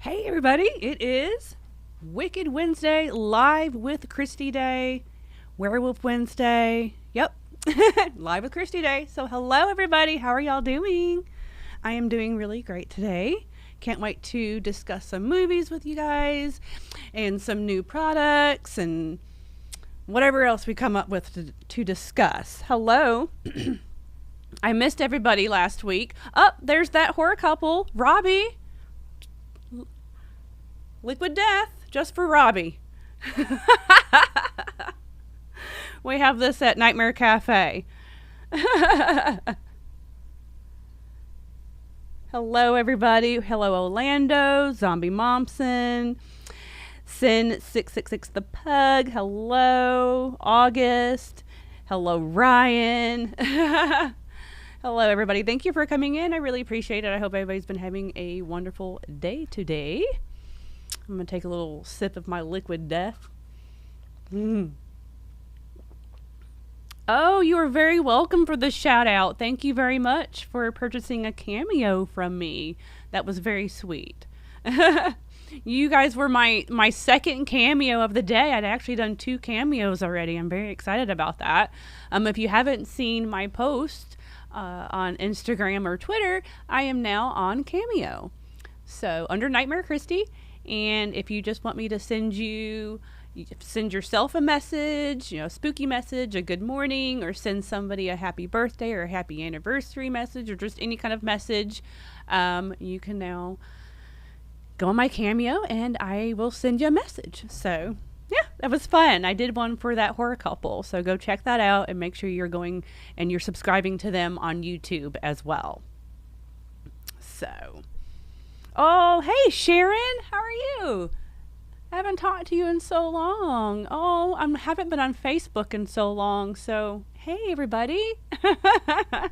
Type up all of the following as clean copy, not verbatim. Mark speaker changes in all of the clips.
Speaker 1: Hey everybody, it is Wicked Wednesday, live with Kristy Day, Werewolf Wednesday, yep, live with Kristy Day. So hello everybody, how are y'all doing? I am doing really great today. Can't wait to discuss some movies with you guys and some new products and whatever else we come up with to discuss. Hello. I missed everybody last week. Oh, there's that horror couple, Robbie. Liquid Death, just for Robbie. We have this at Nightmare Cafe. Hello, everybody. Hello, Orlando, Zombie Momsen, Sin666 the Pug. Hello, August. Hello, Ryan. Hello, everybody. Thank you for coming in. I really appreciate it. I hope everybody's been having a wonderful day today. I'm going to take a little sip of my Liquid Death. Oh, you are very welcome for the shout out. Thank you very much for purchasing a cameo from me. That was very sweet. You guys were my second cameo of the day. I'd actually done 2 cameos already. I'm very excited about that. If you haven't seen my post on Instagram or Twitter, I am now on Cameo. So under Nightmare Kristy. And if you just want me to send yourself a message, a spooky message, a good morning, or send somebody a happy birthday or a happy anniversary message, or just any kind of message, you can now go on my Cameo and I will send you a message. So yeah, that was fun. I did one for that horror couple. So go check that out and make sure you're going and you're subscribing to them on YouTube as well. So... Oh, hey, Sharon. How are you? I haven't talked to you in so long. Oh, I haven't been on Facebook in so long. So, hey, everybody. Oh,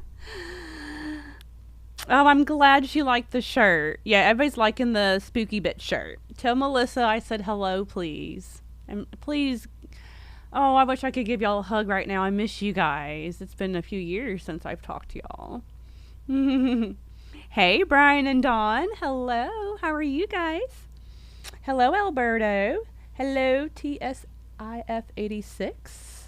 Speaker 1: I'm glad she liked the shirt. Yeah, everybody's liking the Spooky Bit shirt. Tell Melissa I said hello, please. And please, oh, I wish I could give y'all a hug right now. I miss you guys. It's been a few years since I've talked to y'all. Hey, Brian and Dawn. Hello. How are you guys? Hello, Alberto. Hello, TSIF86.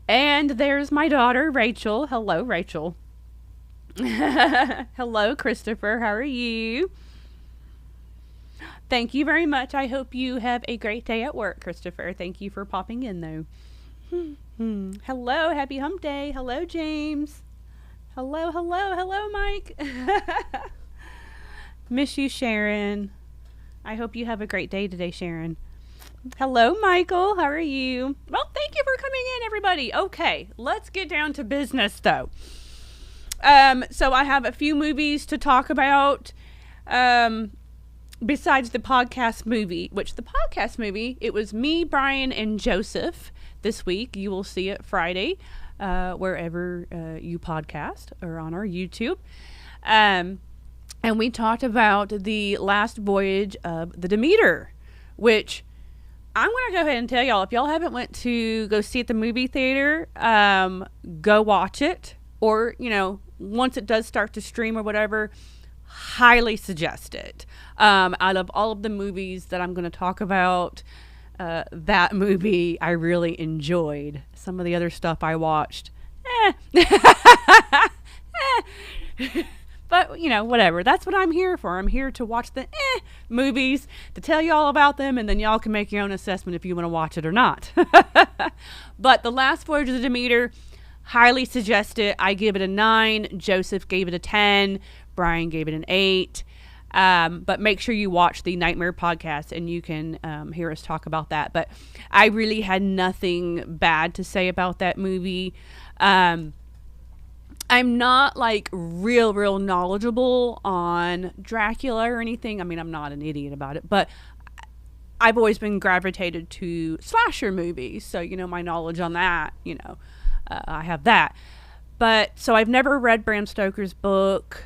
Speaker 1: And there's my daughter, Rachel. Hello, Rachel. Hello, Christopher. How are you? Thank you very much. I hope you have a great day at work, Christopher. Thank you for popping in, though. Hello, happy hump day. Hello, James. Hello, Mike. Miss you, Sharon. I hope you have a great day today, Sharon. Hello, Michael. How are you? Well, thank you for coming in, everybody. Okay, let's get down to business, though. So I have a few movies to talk about besides the podcast movie, which the podcast movie, it was me, Brian, and Joseph this week. You will see it Friday. Wherever you podcast or on our YouTube. And we talked about the last voyage of the Demeter, which I'm going to go ahead and tell y'all, if y'all haven't went to go see it at the movie theater, go watch it. Or, once it does start to stream or whatever, highly suggest it. Out of all of the movies that I'm going to talk about, that movie I really enjoyed. Some of the other stuff I watched, but whatever. That's what I'm here for. I'm here to watch the movies, to tell you all about them, and then y'all can make your own assessment if you want to watch it or not. But The Last Voyage of the Demeter, highly suggest it. I give it a 9. Joseph gave it a 10. Brian gave it an 8. But make sure you watch the Nightmare podcast and you can hear us talk about that. But I really had nothing bad to say about that movie. I'm not like real knowledgeable on Dracula or anything. I mean, I'm not an idiot about it, but I've always been gravitated to slasher movies. So, my knowledge on that, I have that. But so I've never read Bram Stoker's book.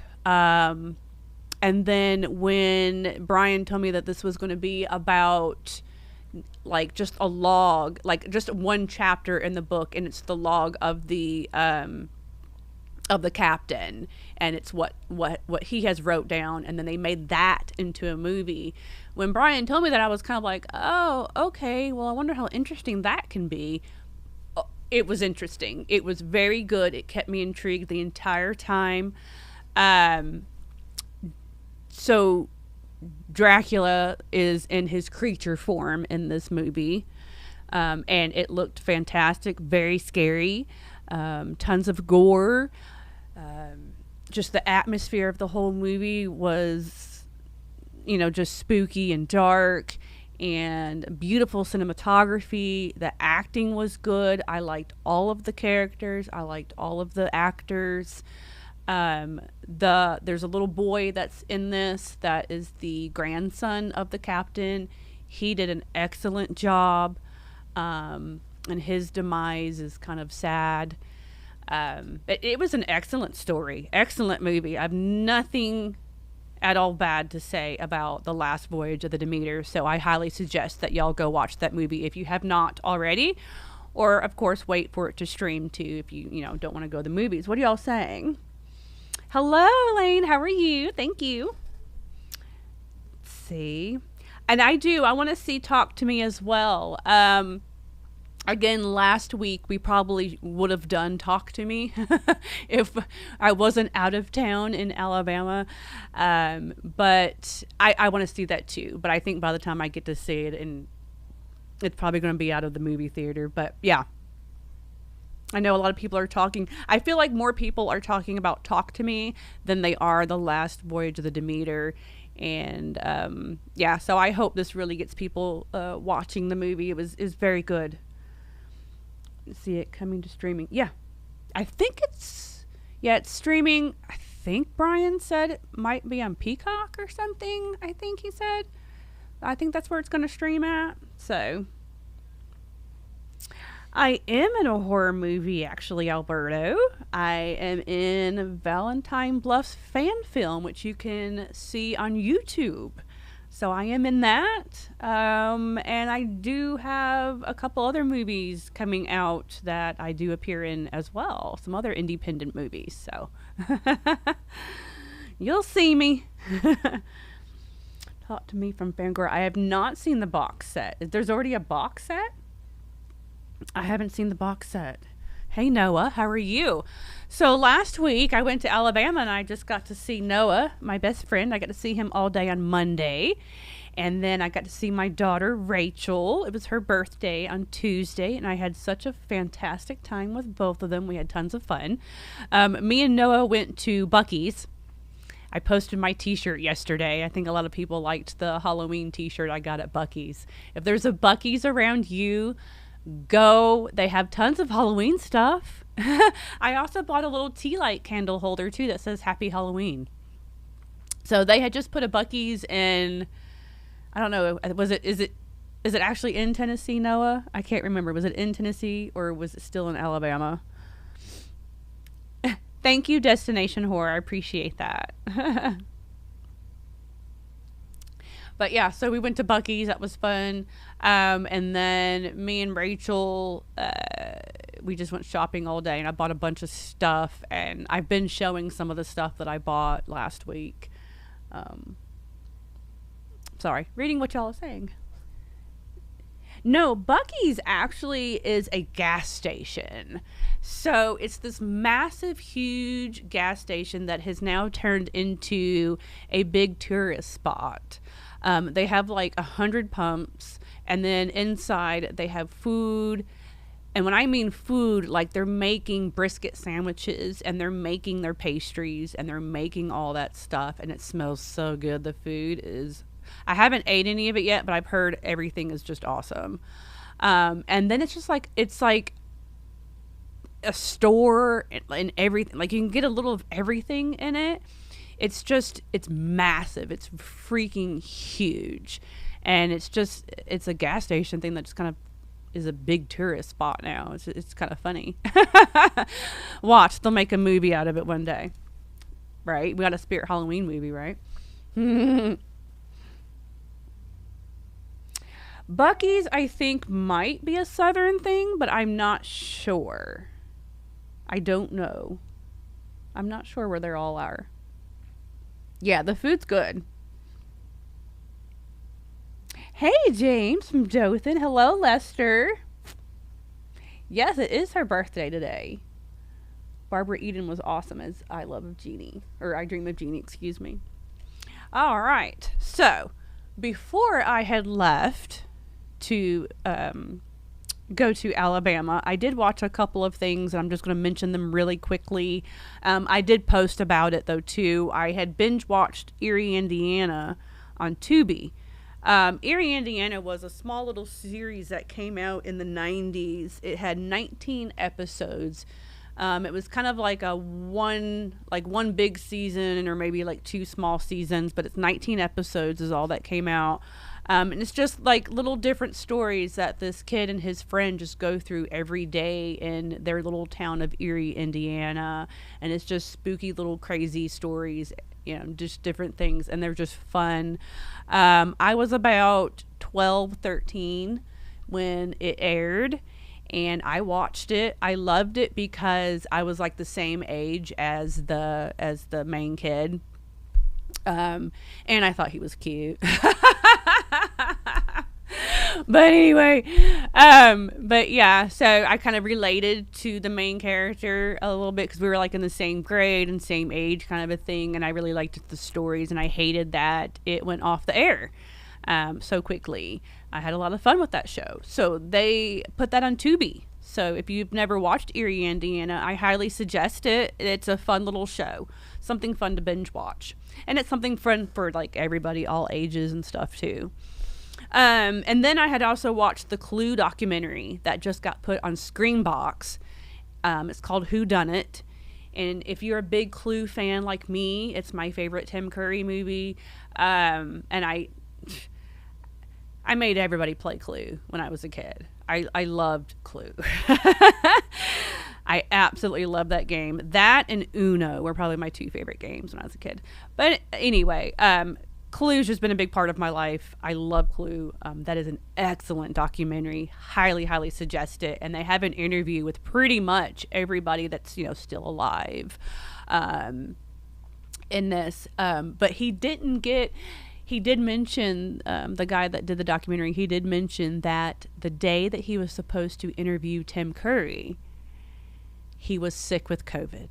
Speaker 1: And then when Brian told me that this was going to be about like just a log, like just one chapter in the book, and it's the log of the of the captain, and it's what he has wrote down, and then they made that into a movie. When Brian told me that, I was kind of like, oh, okay, well, I wonder how interesting that can be. It was interesting. It was very good. It kept me intrigued the entire time. So Dracula is in his creature form in this movie, and it looked fantastic, very scary, tons of gore. Just the atmosphere of the whole movie was, just spooky and dark, and beautiful cinematography. The acting was good. I liked all of the characters. I liked all of the actors. There's a little boy that's in this that is the grandson of the captain. He did an excellent job, and his demise is kind of sad. It was an excellent story, excellent movie. I have nothing at all bad to say about The Last Voyage of the Demeter, so I highly suggest that y'all go watch that movie if you have not already, or of course wait for it to stream too if you don't want to go to the movies. What are y'all saying? Hello, Elaine. How are you? Thank you. Let's see. And I want to see Talk to Me as well. Again, last week we probably would have done Talk to Me if I wasn't out of town in Alabama. But I want to see that too. But I think by the time I get to see it, and it's probably going to be out of the movie theater. But yeah, I know a lot of people are talking. I feel like more people are talking about Talk to Me than they are The Last Voyage of the Demeter. And so I hope this really gets people watching the movie. It was very good. See it coming to streaming. Yeah, I think it's streaming. I think Brian said it might be on Peacock or something. I think he said. I think that's where it's going to stream at. So I am in a horror movie, actually, Alberto. I am in Valentine Bluff's fan film, which you can see on YouTube. So I am in that, and I do have a couple other movies coming out that I do appear in as well. Some other independent movies, so you'll see me. Talk to Me from Fangirl. I have not seen the box set. There's already a box set? I haven't seen the box set. Hey, Noah, how are you? So last week I went to Alabama and I just got to see Noah, my best friend. I got to see him all day on Monday. And then I got to see my daughter, Rachel. It was her birthday on Tuesday, and I had such a fantastic time with both of them. We had tons of fun. Me and Noah went to Bucky's. I posted my t-shirt yesterday. I think a lot of people liked the Halloween t-shirt I got at Bucky's. If there's a Bucky's around you, go. They have tons of Halloween stuff. I also bought a little tea light candle holder too that says Happy Halloween. So they had just put a Bucky's in, I don't know, is it actually in Tennessee, Noah? I can't remember. Was it in Tennessee or was it still in Alabama? Thank you, Destination Horror. I appreciate that. But yeah, so we went to Bucky's. That was fun. And then me and Rachel, we just went shopping all day, and I bought a bunch of stuff. And I've been showing some of the stuff that I bought last week. Sorry, reading what y'all are saying. No, Bucky's actually is a gas station. So it's this massive, huge gas station that has now turned into a big tourist spot. They have like 100 pumps, and then inside they have food. And when I mean food, like they're making brisket sandwiches, and they're making their pastries, and they're making all that stuff, and it smells so good. The food is, I haven't ate any of it yet, but I've heard everything is just awesome. And then it's like a store and everything. Like you can get a little of everything in it. It's massive. It's freaking huge. And it's a gas station thing that just kind of is a big tourist spot now. It's kind of funny. Watch, they'll make a movie out of it one day. Right? We got a Spirit Halloween movie, right? Bucky's, I think, might be a Southern thing, but I'm not sure. I don't know. I'm not sure where they all are. Yeah, the food's good. Hey, James from Dothan. Hello, Lester. Yes, it is her birthday today. Barbara Eden was awesome as I Love of Jeannie. Or I Dream of Jeannie, excuse me. All right. So, before I had left to go to Alabama, I did watch a couple of things, and I'm just going to mention them really quickly. I did post about it, though, too. I had binge watched Erie, Indiana on Tubi. Erie, Indiana was a small little series that came out in the 90s. It had 19 episodes. It was kind of like one big season or maybe like 2 small seasons, but it's 19 episodes is all that came out. And it's just like little different stories that this kid and his friend just go through every day in their little town of Erie, Indiana. And it's just spooky little crazy stories, just different things. And they're just fun. I was about 12, 13 when it aired. And I watched it. I loved it because I was like the same age as the main kid. And I thought he was cute. But anyway, but yeah, so I kind of related to the main character a little bit because we were like in the same grade and same age kind of a thing. And I really liked the stories, and I hated that it went off the air so quickly. I had a lot of fun with that show. So they put that on Tubi. So if you've never watched Erie, Indiana, I highly suggest it. It's a fun little show. Something fun to binge watch. And it's something fun for like everybody, all ages and stuff too. And then I had also watched the Clue documentary that just got put on Screenbox. It's called Who Done It? And if you're a big Clue fan like me, it's my favorite Tim Curry movie. And I made everybody play Clue when I was a kid. I loved Clue. I absolutely love that game. That and Uno were probably my 2 favorite games when I was a kid. But anyway, Clue's just been a big part of my life. I love Clue. That is an excellent documentary. Highly, highly suggest it. And they have an interview with pretty much everybody that's, still alive in this. But he did mention, the guy that did the documentary, he did mention that the day that he was supposed to interview Tim Curry, he was sick with COVID.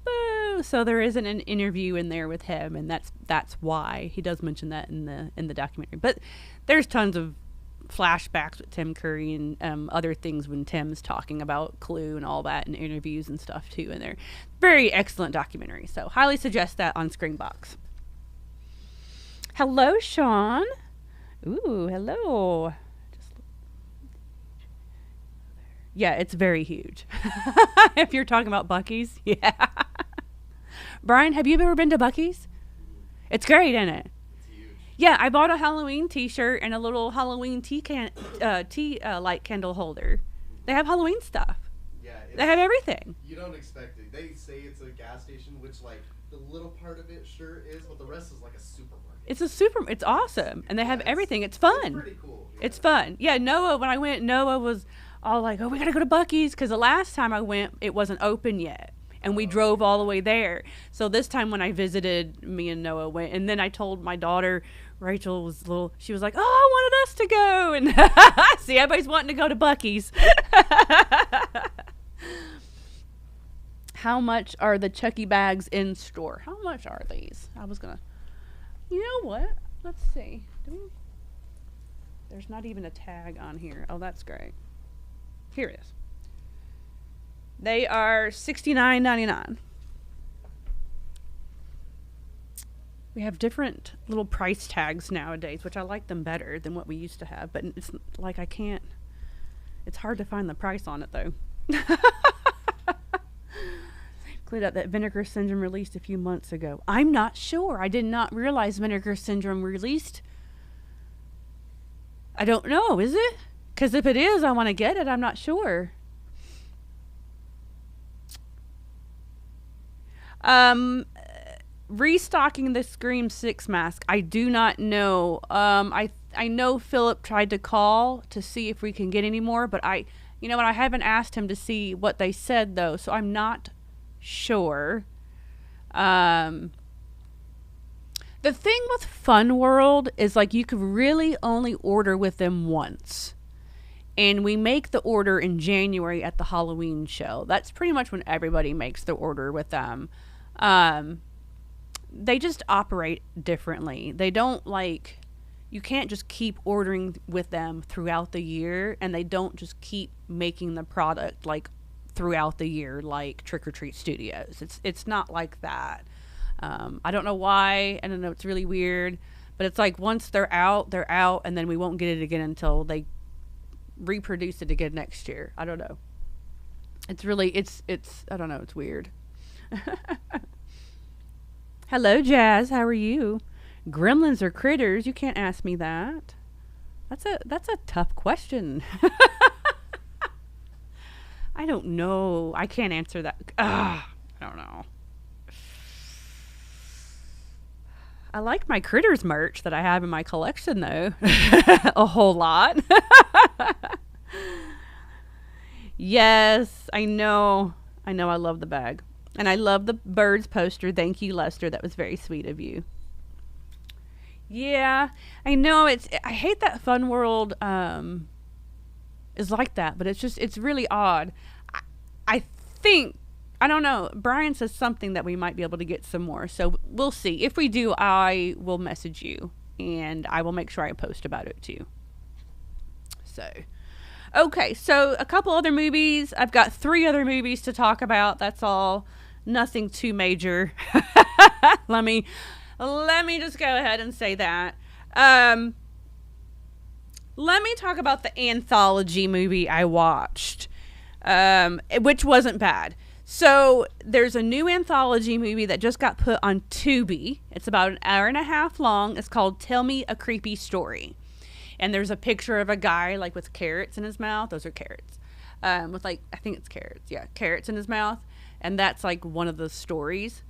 Speaker 1: Boo! So there isn't an interview in there with him, and that's why he does mention that in the documentary. But there's tons of flashbacks with Tim Curry and other things when Tim's talking about Clue and all that, and interviews and stuff too. And they're very excellent documentary. So highly suggest that on Screenbox. Hello, Sean. Ooh, hello. Yeah, it's very huge. If you're talking about Bucky's, yeah. Brian, have you ever been to Bucky's? It's great, isn't it?
Speaker 2: It's huge.
Speaker 1: Yeah, I bought a Halloween T-shirt and a little Halloween tea light candle holder. They have Halloween stuff.
Speaker 2: Yeah,
Speaker 1: they have everything.
Speaker 2: You don't expect it. They say it's a gas station, which like the little part of it sure is, but the rest is like a supermarket.
Speaker 1: It's awesome, and they have everything. It's fun.
Speaker 2: It's pretty cool. Yeah.
Speaker 1: It's fun. Yeah, Noah, when I went, Noah was all like, oh, we got to go to Bucky's, because the last time I went, it wasn't open yet. And we drove all the way there. So this time when I visited, me and Noah went. And then I told my daughter, Rachel was she was like, oh, I wanted us to go. And see, everybody's wanting to go to Bucky's. How much are the Chucky bags in store? How much are these? I was going to, you know what? Let's see. There's not even a tag on here. Oh, that's great. Here it is. They are $69.99. We have different little price tags nowadays, which I like them better than what we used to have. But it's like it's hard to find the price on it, though. Cleared up that Vinegar Syndrome released a few months ago. I'm not sure. I did not realize Vinegar Syndrome released. I don't know. Is it? Because if it is, I want to get it. I'm not sure. Restocking the Scream 6 mask. I do not know. I know Philip tried to call to see if we can get any more, but you know what? I haven't asked him to see what they said though, so I'm not sure. Um, the thing with Fun World is like you could really only order with them once. And we make the order in January at the Halloween show. That's pretty much when everybody makes the order with them. They just operate differently. They don't like, you can't just keep ordering with them throughout the year, and they don't just keep making the product like throughout the year like Trick or Treat Studios. It's not like that. I don't know why. I don't know. It's really weird, but it's like once they're out, and then we won't get it again until they reproduce it again next year. I don't know. It's really, it's I don't know. It's weird. Hello, Jazz. How are you? Gremlins or critters? You can't ask me that. That's a tough question. I don't know. I can't answer that. I don't know. I like my critters merch that I have in my collection, though. A whole lot. Yes, I know. I love the bag. And I love the birds poster. Thank you, Lester. That was very sweet of you. Yeah, I know. I hate that Fun World is like that, but it's really odd. I think, I don't know. Brian says something that we might be able to get some more. So we'll see. If we do, I will message you and I will make sure I post about it too. So, okay. So a couple other movies. I've got 3 other movies to talk about. That's all. Nothing too major. Let me just go ahead and say that. Let me talk about the anthology movie I watched, which wasn't bad. So there's a new anthology movie that just got put on Tubi. It's about an hour and a half long. It's called Tell Me a Creepy Story. And there's a picture of a guy like with carrots in his mouth. Those are carrots. With like, I think it's carrots. Yeah, carrots in his mouth. And that's like one of the stories.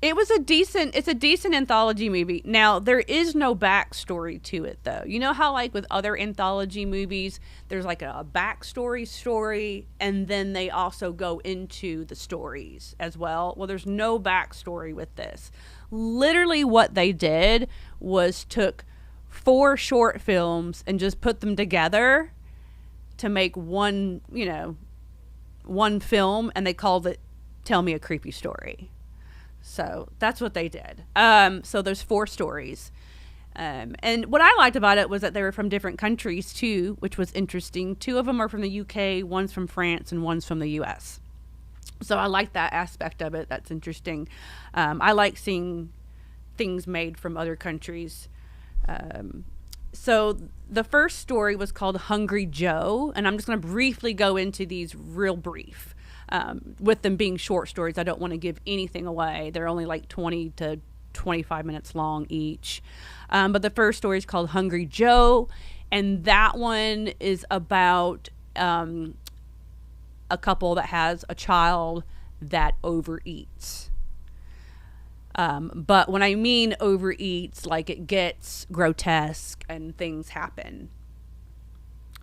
Speaker 1: It's a decent anthology movie. Now, there is no backstory to it, though. You know how, like, with other anthology movies, there's, like, a backstory story, and then they also go into the stories as well? Well, there's no backstory with this. Literally what they did was took 4 short films and just put them together to make one film, and they called it Tell Me a Creepy Story. So that's what they did. So there's 4 stories. And what I liked about it was that they were from different countries too, which was interesting. 2 of them are from the UK, one's from France, and one's from the US. So I like that aspect of it. That's interesting. I like seeing things made from other countries. So the first story was called Hungry Joe, and I'm just going to briefly go into these real brief. With them being short stories, I don't want to give anything away. They're only like 20 to 25 minutes long each. But the first story is called Hungry Joe, and that one is about a couple that has a child that overeats. But when I mean overeats, like it gets grotesque and things happen.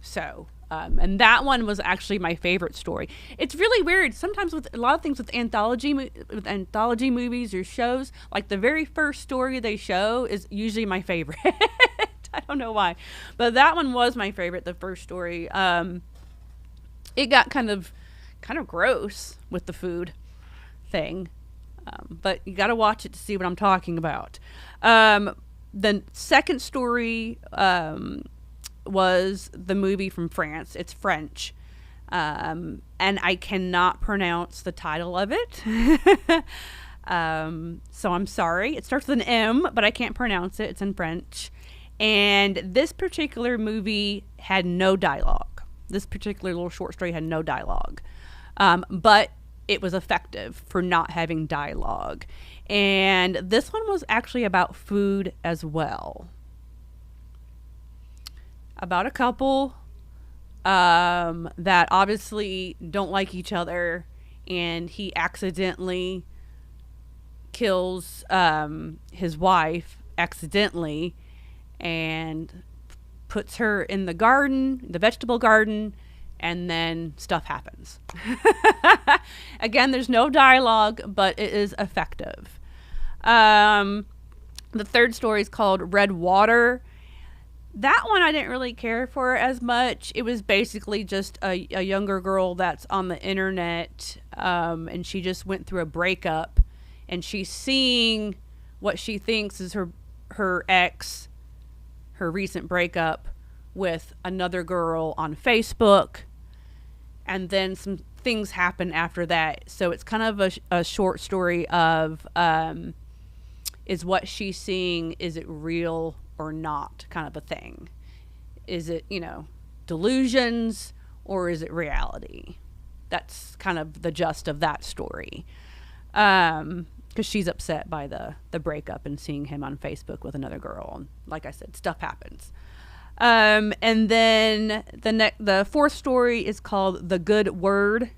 Speaker 1: So, and that one was actually my favorite story. It's really weird. Sometimes with a lot of things with anthology movies or shows, like the very first story they show is usually my favorite. I don't know why, but that one was my favorite. The first story, it got kind of gross with the food thing. But you got to watch it to see what I'm talking about. The second story was the movie from France. It's French. And I cannot pronounce the title of it. So I'm sorry. It starts with an M, but I can't pronounce it. It's in French. And this particular movie had no dialogue. This particular little short story had no dialogue. But it was effective for not having dialogue. And this one was actually about food as well. About a couple that obviously don't like each other, and he accidentally kills his wife accidentally and puts her in the garden, the vegetable garden, and then stuff happens. Again, there's no dialogue, but it is effective. The third story is called Red Water. That one I didn't really care for as much. It was basically just a younger girl that's on the internet, and she just went through a breakup, and she's seeing what she thinks is her ex, her recent breakup, with another girl on Facebook, and then some things happen after that. So it's kind of a short story of is what she's seeing, is it real or not, kind of a thing. Is it, delusions, or is it reality? That's kind of the gist of that story. Because she's upset by the breakup and seeing him on Facebook with another girl. And like I said, stuff happens. And then the fourth story is called The Good Word.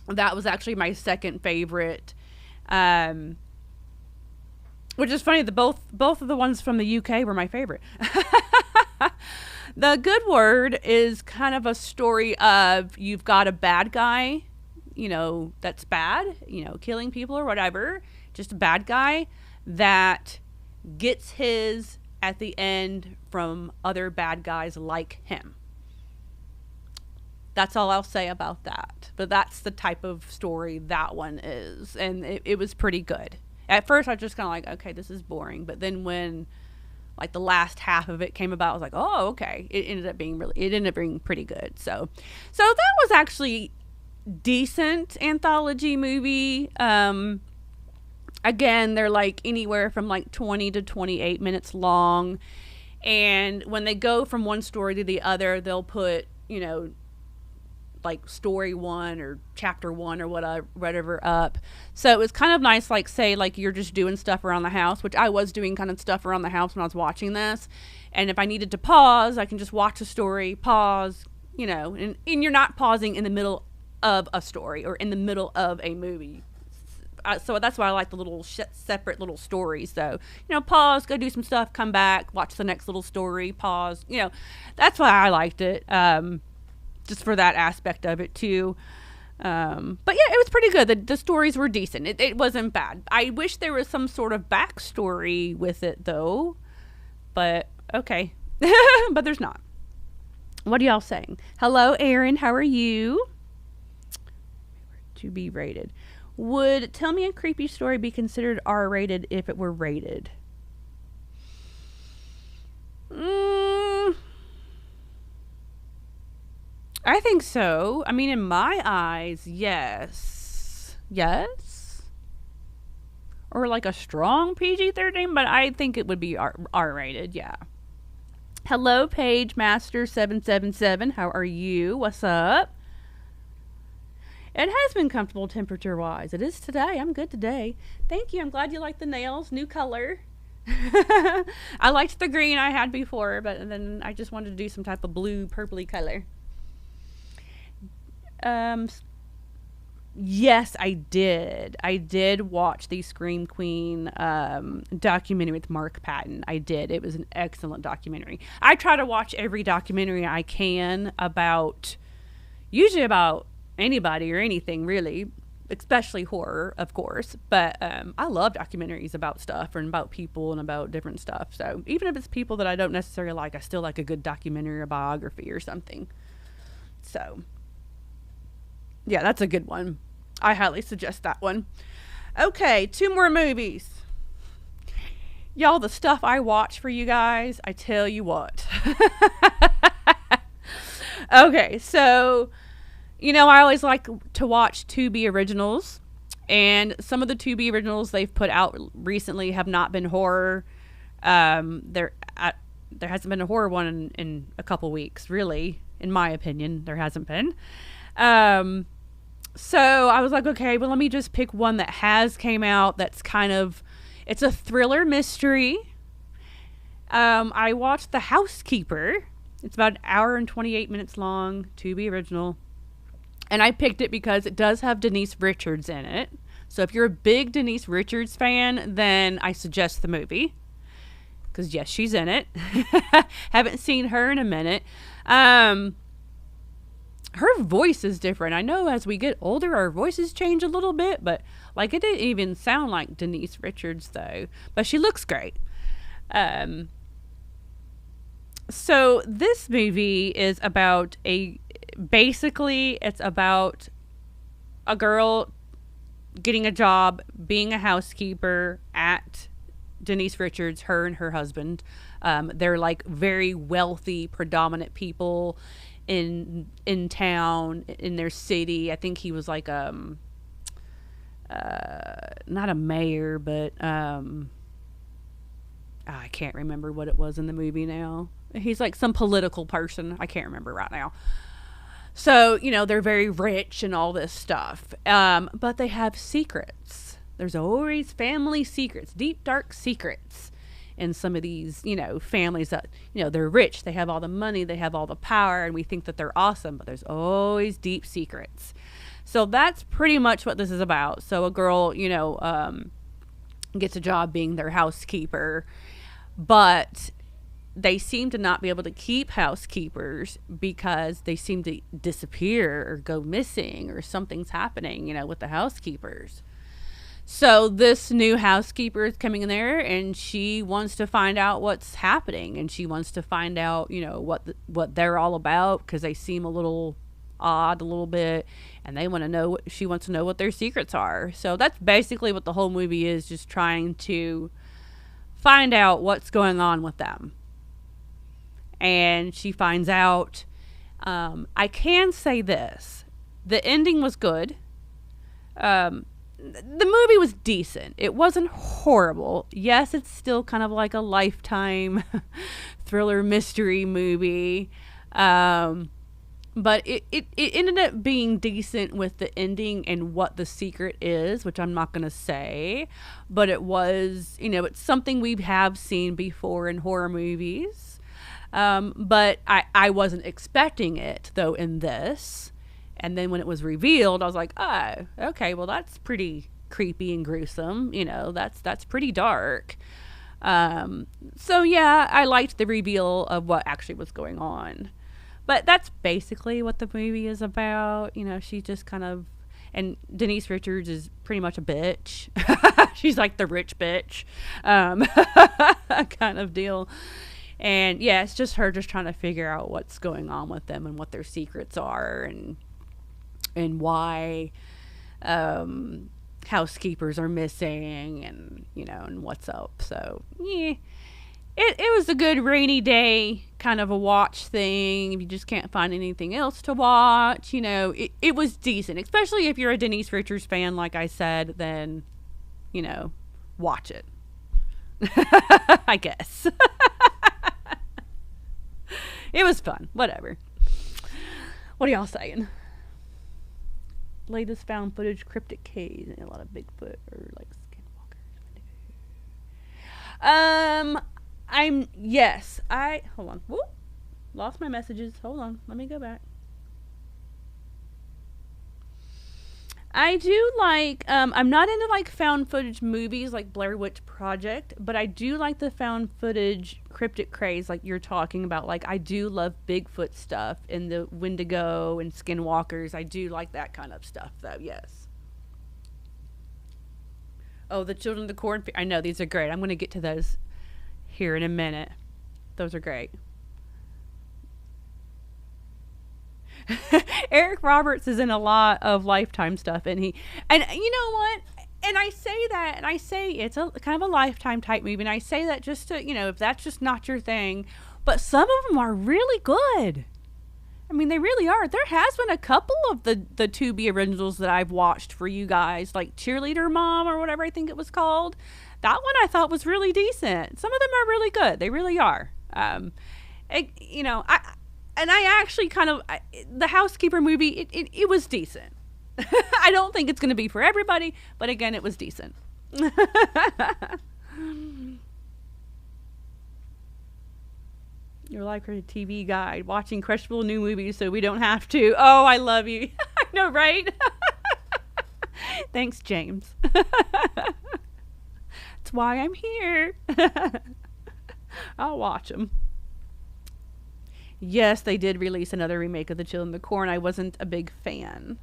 Speaker 1: That was actually my second favorite. Which is funny, both of the ones from the UK were my favorite. The Good Word is kind of a story of, you've got a bad guy, that's bad, killing people or whatever, just a bad guy that gets his at the end from other bad guys like him. That's all I'll say about that. But that's the type of story that one is. And it was pretty good. At first, I was just kind of like, okay, this is boring. But then when, like, the last half of it came about, I was like, oh, okay. It ended up being pretty good. So that was actually decent anthology movie. Again, they're like anywhere from like 20 to 28 minutes long. And when they go from one story to the other, they'll put, like story 1 or chapter 1 or whatever up. So it was kind of nice, like, say, like, you're just doing stuff around the house, which I was doing kind of stuff around the house when I was watching this. And if I needed to pause, I can just watch a story, pause, and you're not pausing in the middle of a story or in the middle of a movie. So that's why I like the little separate little stories. So, pause, go do some stuff, come back, watch the next little story, pause. That's why I liked it. Just for that aspect of it too. But yeah, it was pretty good. The stories were decent. It wasn't bad. I wish there was some sort of backstory with it though. But okay. But there's not. What are y'all saying? Hello, Aaron. How are you? To be rated. Would Tell Me a Creepy Story be considered R-rated if it were rated? I think so. I mean, in my eyes, yes. Yes? Or like a strong PG-13, but I think it would be R-rated, yeah. Hello, Paige Master 777. How are you? What's up? It has been comfortable temperature-wise. It is today. I'm good today. Thank you. I'm glad you like the nails. New color. I liked the green I had before, but then I just wanted to do some type of blue, purpley color. Yes, I did. I did watch the Scream Queen documentary with Mark Patton. I did. It was an excellent documentary. I try to watch every documentary I can usually about anybody or anything, really, especially horror, of course. But I love documentaries about stuff and about people and about different stuff. So even if it's people that I don't necessarily like, I still like a good documentary or biography or something. So yeah, that's a good one. I highly suggest that one. Okay, 2 more movies. Y'all, the stuff I watch for you guys, I tell you what. Okay, so, I always like to watch Tubi originals. And some of the Tubi originals they've put out recently have not been horror. There hasn't been a horror one in a couple weeks, really. In my opinion, there hasn't been. So I was like, okay, well, let me just pick one that has came out that's it's a thriller mystery. I watched The Housekeeper. It's about an hour and 28 minutes long, Tubi original. And I picked it because it does have Denise Richards in it. So if you're a big Denise Richards fan, then I suggest the movie. Because yes, she's in it. Haven't seen her in a minute. her voice is different. I know as we get older, our voices change a little bit, but like it didn't even sound like Denise Richards though. But she looks great. So this movie is about basically it's about a girl getting a job being a housekeeper at Denise Richards, her and her husband. They're like very wealthy, predominant people in town, in their city. I think he was like not a mayor, but I can't remember what it was in the movie now. He's like some political person. I can't remember right now. So, you know, they're very rich and all this stuff. But they have secrets. There's always family secrets, deep, dark secrets in some of these, you know, families that, you know, they're rich. They have all the money. They have all the power. And we think that they're awesome. But there's always deep secrets. So that's pretty much what this is about. So a girl, you know, gets a job being their housekeeper. But they seem to not be able to keep housekeepers because they seem to disappear or go missing or something's happening, you know, with the housekeepers. So this new housekeeper is coming in there and she wants to find out what's happening, and she wants to find out, you know, what they're all about, because they seem a little odd a little bit, and they want to know she wants to know what their secrets are. So that's basically what the whole movie is, just trying to find out what's going on with them. And she finds out. I can say this: the ending was good. The movie was decent. It wasn't horrible. Yes, it's still kind of like a Lifetime thriller mystery movie. But it ended up being decent with the ending and what the secret is, which I'm not going to say. But it was, you know, it's something we have seen before in horror movies. But I wasn't expecting it, though, in this. And then when it was revealed, I was like, oh, okay, well, that's pretty creepy and gruesome. You know, that's pretty dark. So, yeah, I liked the reveal of what actually was going on. But that's basically what the movie is about. You know, she just kind of... And Denise Richards is pretty much a bitch. She's like the rich bitch kind of deal. And, yeah, it's just her just trying to figure out what's going on with them and what their secrets are and why housekeepers are missing and, you know, and what's up. So, yeah. It was a good rainy day kind of a watch thing. If you just can't find anything else to watch, you know, it was decent. Especially if you're a Denise Richards fan, like I said, then, you know, watch it. I guess. It was fun. Whatever. What are y'all saying? Latest found footage, cryptic caves, and a lot of Bigfoot or like skinwalkers. Hold on. Whoop. Lost my messages. Hold on. Let me go back. I do like, I'm not into like found footage movies like Blair Witch Project, but I do like the found footage cryptic craze like you're talking about. Like, I do love Bigfoot stuff and the Wendigo and skinwalkers. I do like that kind of stuff though, yes. Oh, the Children of the Corn. I know, these are great. I'm going to get to those here in a minute. Those are great. Eric Roberts is in a lot of Lifetime stuff, and you know what? And I say that, and I say it's a kind of a Lifetime type movie, and I say that just to, you know, if that's just not your thing, but some of them are really good. I mean, they really are. There has been a couple of the Tubi originals that I've watched for you guys, like Cheerleader Mom or whatever I think it was called. That one I thought was really decent. Some of them are really good. They really are. You know, I actually kind of, the Housekeeper movie, it was decent. I don't think it's going to be for everybody, but again, it was decent. Your life created TV guide, watching questionable new movies so we don't have to. Oh, I love you. I know, right? Thanks, James. That's why I'm here. I'll watch them. Yes, they did release another remake of The Children of the Corn. I wasn't a big fan.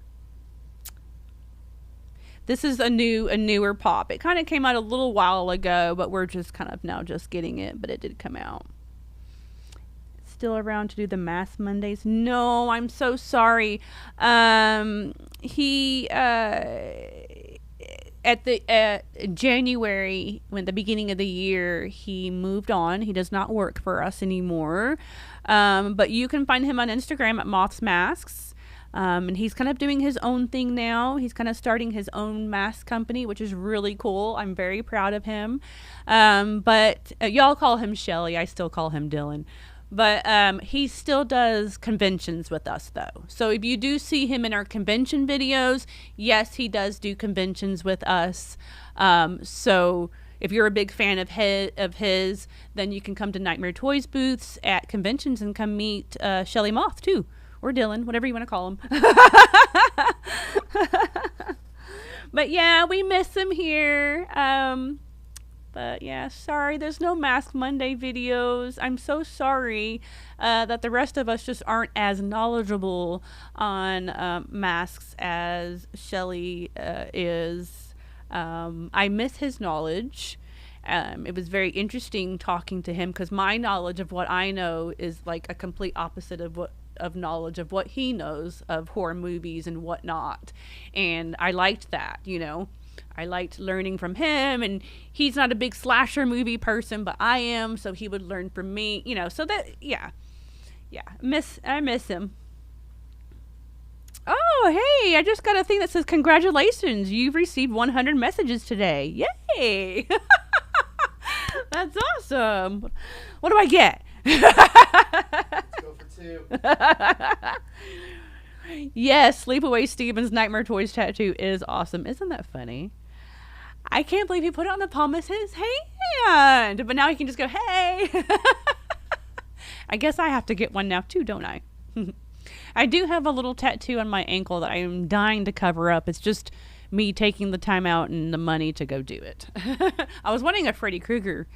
Speaker 1: This is a newer pop. It kind of came out a little while ago, but we're just kind of now just getting it, but it did come out. Still around to do the Mask Mondays? No, I'm so sorry. He at January, when the beginning of the year, he moved on. He does not work for us anymore. But you can find him on Instagram at Moths Masks. And he's kind of doing his own thing now. He's kind of starting his own mask company, which is really cool. I'm very proud of him. But y'all call him Shelley. I still call him Dylan. But he still does conventions with us, though. So if you do see him in our convention videos, yes, he does do conventions with us. So if you're a big fan of his, then you can come to Nightmare Toys booths at conventions and come meet Shelley Moth, too. Or Dylan, whatever you want to call him. But yeah, we miss him here. But yeah, sorry, there's no Mask Monday videos. I'm so sorry that the rest of us just aren't as knowledgeable on masks as Shelley is. I miss his knowledge. It was very interesting talking to him because my knowledge of what I know is like a complete opposite of knowledge of what he knows of horror movies and whatnot. And I liked that, you know. I liked learning from him, and he's not a big slasher movie person, but I am, so he would learn from me, you know. So that, yeah, I miss him. Oh, hey, I just got a thing that says congratulations, you've received 100 messages today. Yay! That's awesome. What do I get?
Speaker 2: Let's go for 2.
Speaker 1: Yes, Sleepaway Steven's Nightmare Toys tattoo is awesome. Isn't that funny? I can't believe he put it on the palm of his hand. But now he can just go, hey. I guess I have to get one now too, don't I? I do have a little tattoo on my ankle that I am dying to cover up. It's just me taking the time out and the money to go do it. I was wanting a Freddy Krueger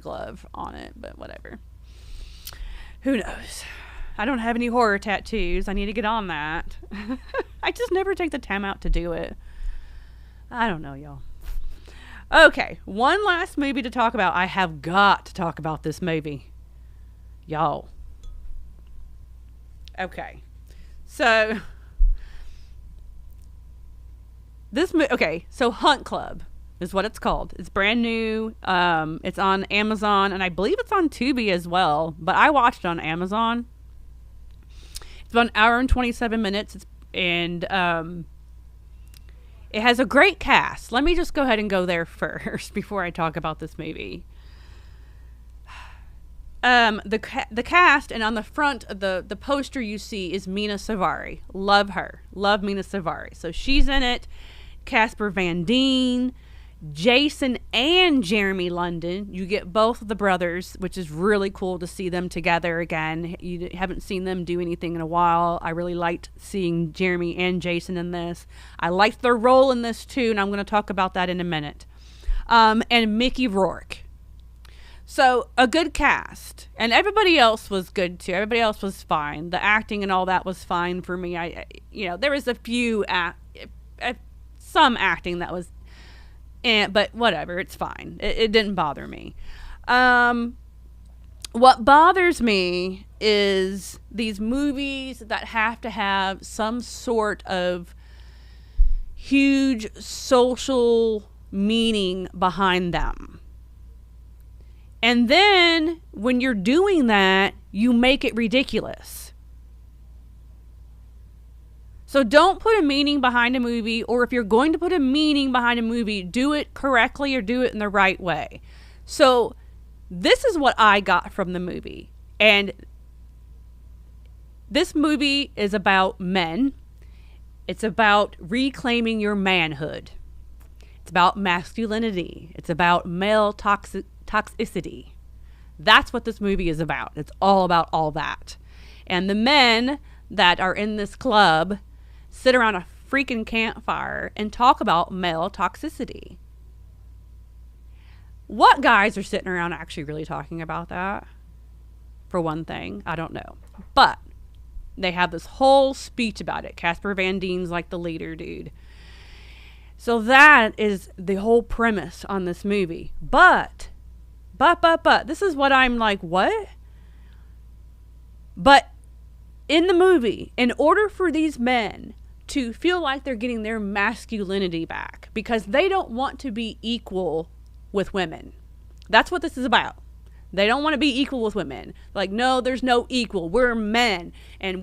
Speaker 1: glove on it, but whatever. Who knows? I don't have any horror tattoos. I need to get on that. I just never take the time out to do it. I don't know, y'all. Okay, one last movie to talk about. I have got to talk about this movie. Y'all. Okay. So, so Hunt Club is what it's called. It's brand new. It's on Amazon, and I believe it's on Tubi as well, but I watched it on Amazon. It's about an hour and 27 minutes, and it has a great cast. Let me just go ahead and go there first before I talk about this movie. The cast, and on the front of the poster you see is Mina Savari. Love her. Love Mina Savari. So she's in it. Casper Van Dien, Jason and Jeremy London. You get both of the brothers, which is really cool to see them together again. You haven't seen them do anything in a while. I really liked seeing Jeremy and Jason in this. I liked their role in this too, and I'm going to talk about that in a minute. And Mickey Rourke. So a good cast, and everybody else was good too. Everybody else was fine. The acting and all that was fine for me. There was a few some acting that was. But whatever, it's fine. It didn't bother me. What bothers me is these movies that have to have some sort of huge social meaning behind them. And then when you're doing that, you make it ridiculous. So don't put a meaning behind a movie, or if you're going to put a meaning behind a movie, do it correctly or do it in the right way. So this is what I got from the movie. And this movie is about men. It's about reclaiming your manhood. It's about masculinity. It's about male toxicity. That's what this movie is about. It's all about all that. And the men that are in this club sit around a freaking campfire and talk about male toxicity. What guys are sitting around actually really talking about that? for one thing. I don't know. But they have this whole speech about it. Casper Van Dien's like the leader dude. So that is the whole premise on this movie. But, this is what I'm like, what? But in the movie, in order for these men to feel like they're getting their masculinity back, because they don't want to be equal with women. That's what this is about. They don't want to be equal with women. Like, no, there's no equal. We're men. And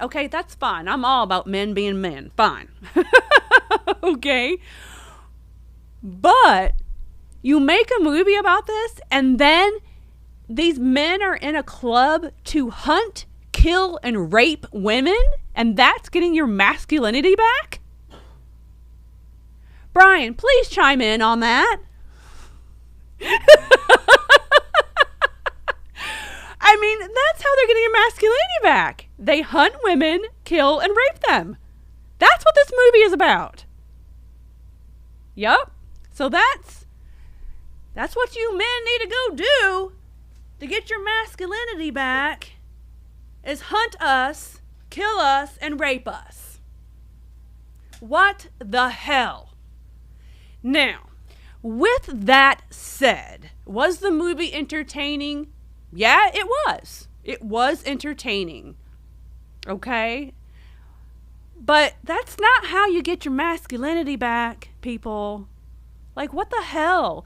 Speaker 1: okay, that's fine. I'm all about men being men. Fine. Okay. But you make a movie about this, and then these men are in a club to hunt, kill, and rape women, and that's getting your masculinity back? Brian, please chime in on that. I mean, that's how they're getting your masculinity back. They hunt women, kill, and rape them. That's what this movie is about. Yup. So that's what you men need to go do to get your masculinity back, is hunt us, kill us, and rape us. What the hell? Now, with that said, was the movie entertaining? Yeah, it was. It was entertaining. Okay? But that's not how you get your masculinity back, people. Like, what the hell?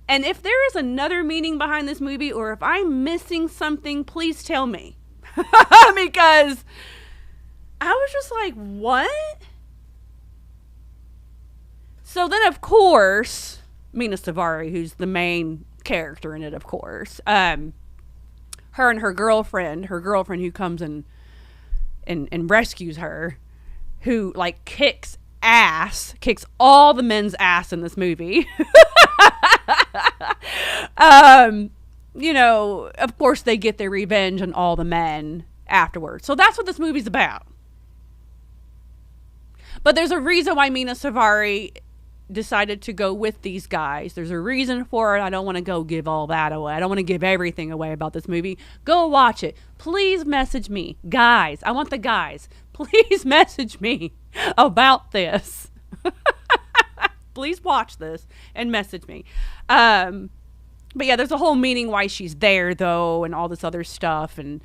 Speaker 1: And if there is another meaning behind this movie, or if I'm missing something, please tell me. Because I was just like, what? So then, of course, Mina Savari, who's the main character in it, of course, her and her girlfriend who comes and rescues her, who like kicks all the men's ass in this movie. You know, of course they get their revenge on all the men afterwards. So that's what this movie's about. But there's a reason why Mina Savari decided to go with these guys. There's a reason for it. I don't want to go give all that away. I don't want to give everything away about this movie. Go watch it. Please message me. Guys, I want the guys. Please message me about this. Please watch this and message me. But yeah, there's a whole meaning why she's there, though, and all this other stuff. And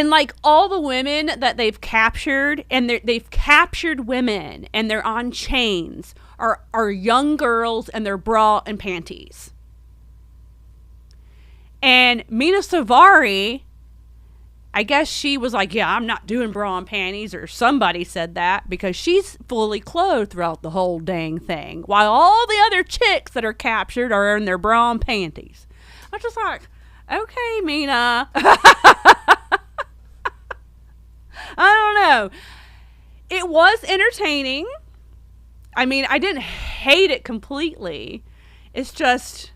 Speaker 1: like all the women that they've captured, and they've captured women, and they're on chains, are young girls in their bra and panties. And Mina Savari, I guess she was like, yeah, I'm not doing bra and panties, or somebody said that, because she's fully clothed throughout the whole dang thing, while all the other chicks that are captured are in their bra and panties. I was just like, okay, Mina. I don't know. It was entertaining. I mean, I didn't hate it completely. It's just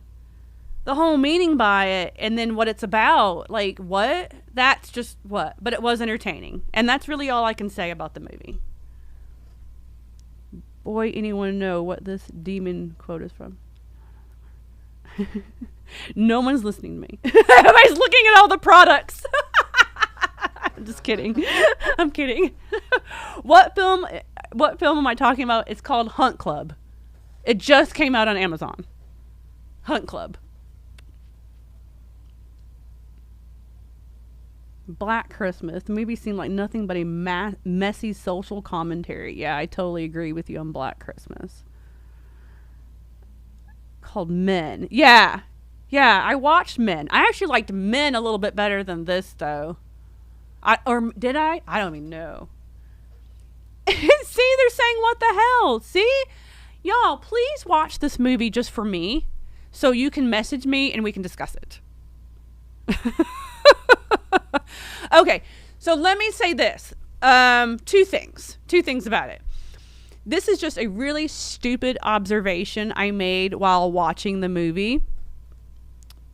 Speaker 1: the whole meaning by it, and then what it's about. Like, what? That's just what? But it was entertaining. And that's really all I can say about the movie. Boy, anyone know what this demon quote is from? No one's listening to me. Everybody's looking at all the products. I'm just kidding. I'm kidding. What film am I talking about? It's called Hunt Club. It just came out on Amazon. Hunt Club. Black Christmas. The movie seemed like nothing but a messy social commentary. Yeah, I totally agree with you on Black Christmas. Called Men. Yeah, I watched Men. I actually liked Men a little bit better than this, though. Or did I? I don't even know. See, they're saying what the hell? See? Y'all, please watch this movie just for me, so you can message me and we can discuss it. Okay, so let me say this. Two things about it. This is just a really stupid observation I made while watching the movie.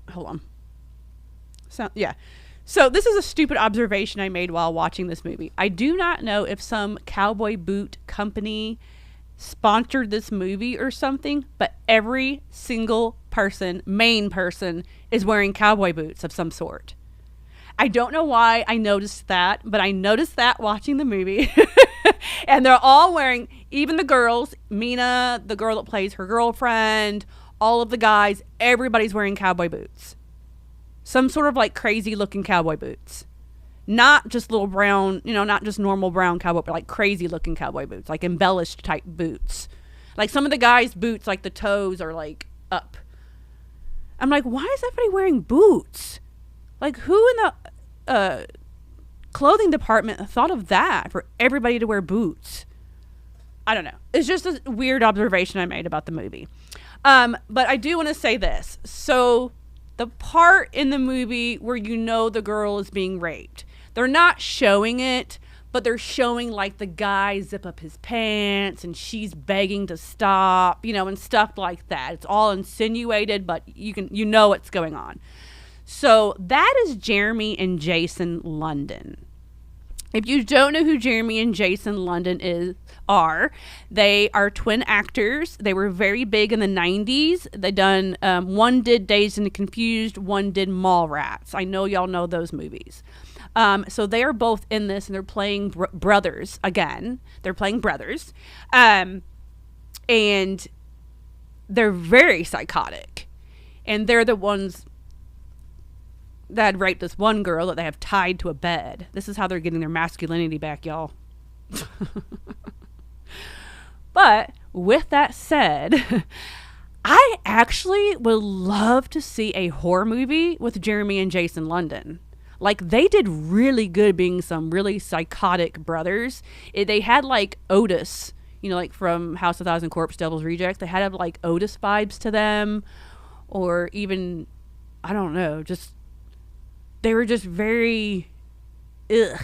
Speaker 1: Hold on. So this is a stupid observation I made while watching this movie. I do not know if some cowboy boot company sponsored this movie or something, but every single main person, is wearing cowboy boots of some sort. I don't know why I noticed that, but I noticed that watching the movie. And they're all wearing, even the girls, Mina, the girl that plays her girlfriend, all of the guys, everybody's wearing cowboy boots. Some sort of like crazy looking cowboy boots. Not just little brown, not just normal brown cowboy, but like crazy looking cowboy boots, like embellished type boots. Like some of the guys' boots, like the toes are like up. I'm like, why is everybody wearing boots? Like, who in the clothing department thought of that for everybody to wear boots? I don't know. It's just a weird observation I made about the movie. But I do want to say this. So the part in the movie where the girl is being raped, they're not showing it, but they're showing like the guy zip up his pants and she's begging to stop, and stuff like that. It's all insinuated, but you know what's going on. So that is Jeremy and Jason London. If you don't know who Jeremy and Jason London they are twin actors. They were very big in the 90s. They done, one did Dazed and Confused, one did Mallrats. I know y'all know those movies. So they are both in this, and they're playing brothers again. They're playing brothers. And they're very psychotic. And they're the ones that had raped this one girl that they have tied to a bed. This is how they're getting their masculinity back, y'all. But with that said, I actually would love to see a horror movie with Jeremy and Jason London. Like, they did really good being some really psychotic brothers. They had like Otis, like from House of Thousand Corpse, Devil's Rejects. They had like Otis vibes to them, or even, I don't know, they were just very ugh,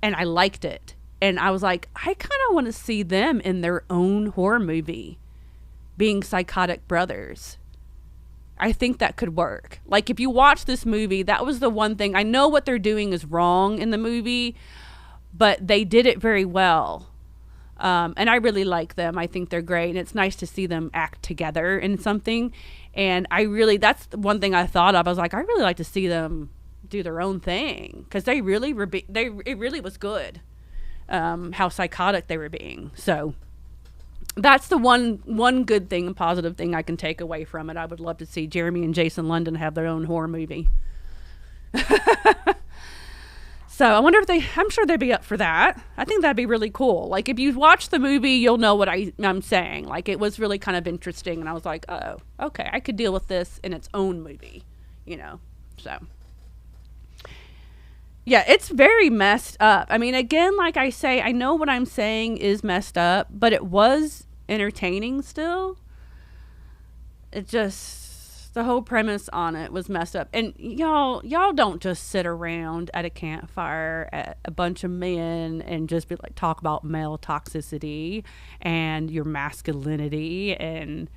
Speaker 1: and I liked it. And I was like, I kind of want to see them in their own horror movie being psychotic brothers. I think that could work. Like, if you watch this movie, that was the one thing. I know what they're doing is wrong in the movie, but they did it very well. And I really like them. I think they're great. And it's nice to see them act together in something. And that's the one thing I thought of. I was like, I really like to see them do their own thing. Because it really was good. How psychotic they were being. So that's the one good thing and positive thing I can take away from it. I would love to see Jeremy and Jason London have their own horror movie. So I wonder if I'm sure they'd be up for that. I think that'd be really cool. Like, if you watch the movie, you'll know what I'm saying. Like, it was really kind of interesting, and I was like, oh, okay, I could deal with this in its own movie, so. Yeah, it's very messed up. I mean, again, like I say, I know what I'm saying is messed up, but it was entertaining still. It just, the whole premise on it was messed up. And y'all don't just sit around at a campfire at a bunch of men and just be like, talk about male toxicity and your masculinity and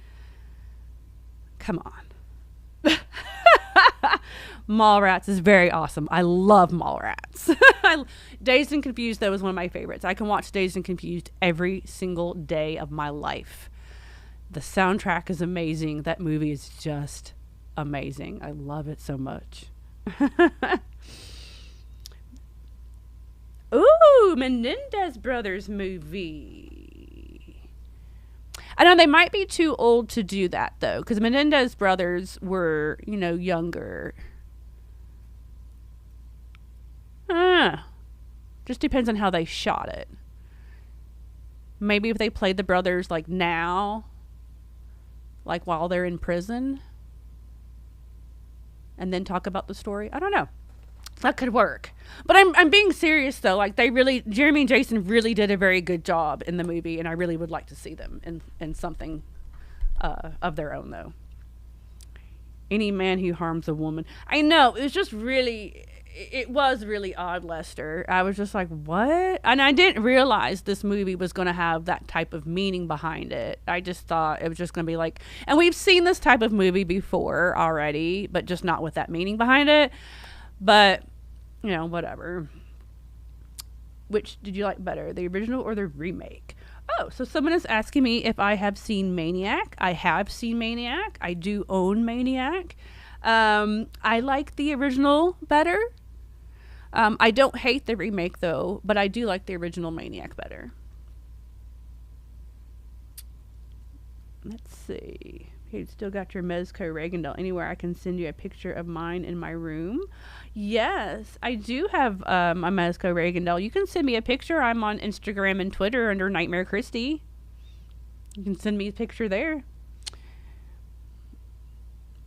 Speaker 1: come on. Mallrats is very awesome. I love Mallrats. Dazed and Confused, though, is one of my favorites. I can watch Dazed and Confused every single day of my life. The soundtrack is amazing. That movie is just amazing. I love it so much. Ooh, Menendez Brothers movie. I know they might be too old to do that, though, because Menendez Brothers were, younger. Just depends on how they shot it. Maybe if they played the brothers like now, like while they're in prison, and then talk about the story. I don't know. That could work. But I'm being serious though. Like, Jeremy and Jason really did a very good job in the movie, and I really would like to see them in something of their own though. Any man who harms a woman. I know, it was really odd, Lester. I was just like, what? And I didn't realize this movie was going to have that type of meaning behind it. I just thought it was just going to be like, and we've seen this type of movie before already, but just not with that meaning behind it. But, whatever. Which did you like better, the original or the remake? Oh, so someone is asking me if I have seen Maniac. I have seen Maniac. I do own Maniac. I like the original better. I don't hate the remake though, but I do like the original Maniac better. Let's see. You still got your Mezco Reagan doll. Anywhere I can send you a picture of mine in my room. Yes, I do have a Mezco Reagan doll. You can send me a picture. I'm on Instagram and Twitter under Nightmare Kristy. You can send me a picture there.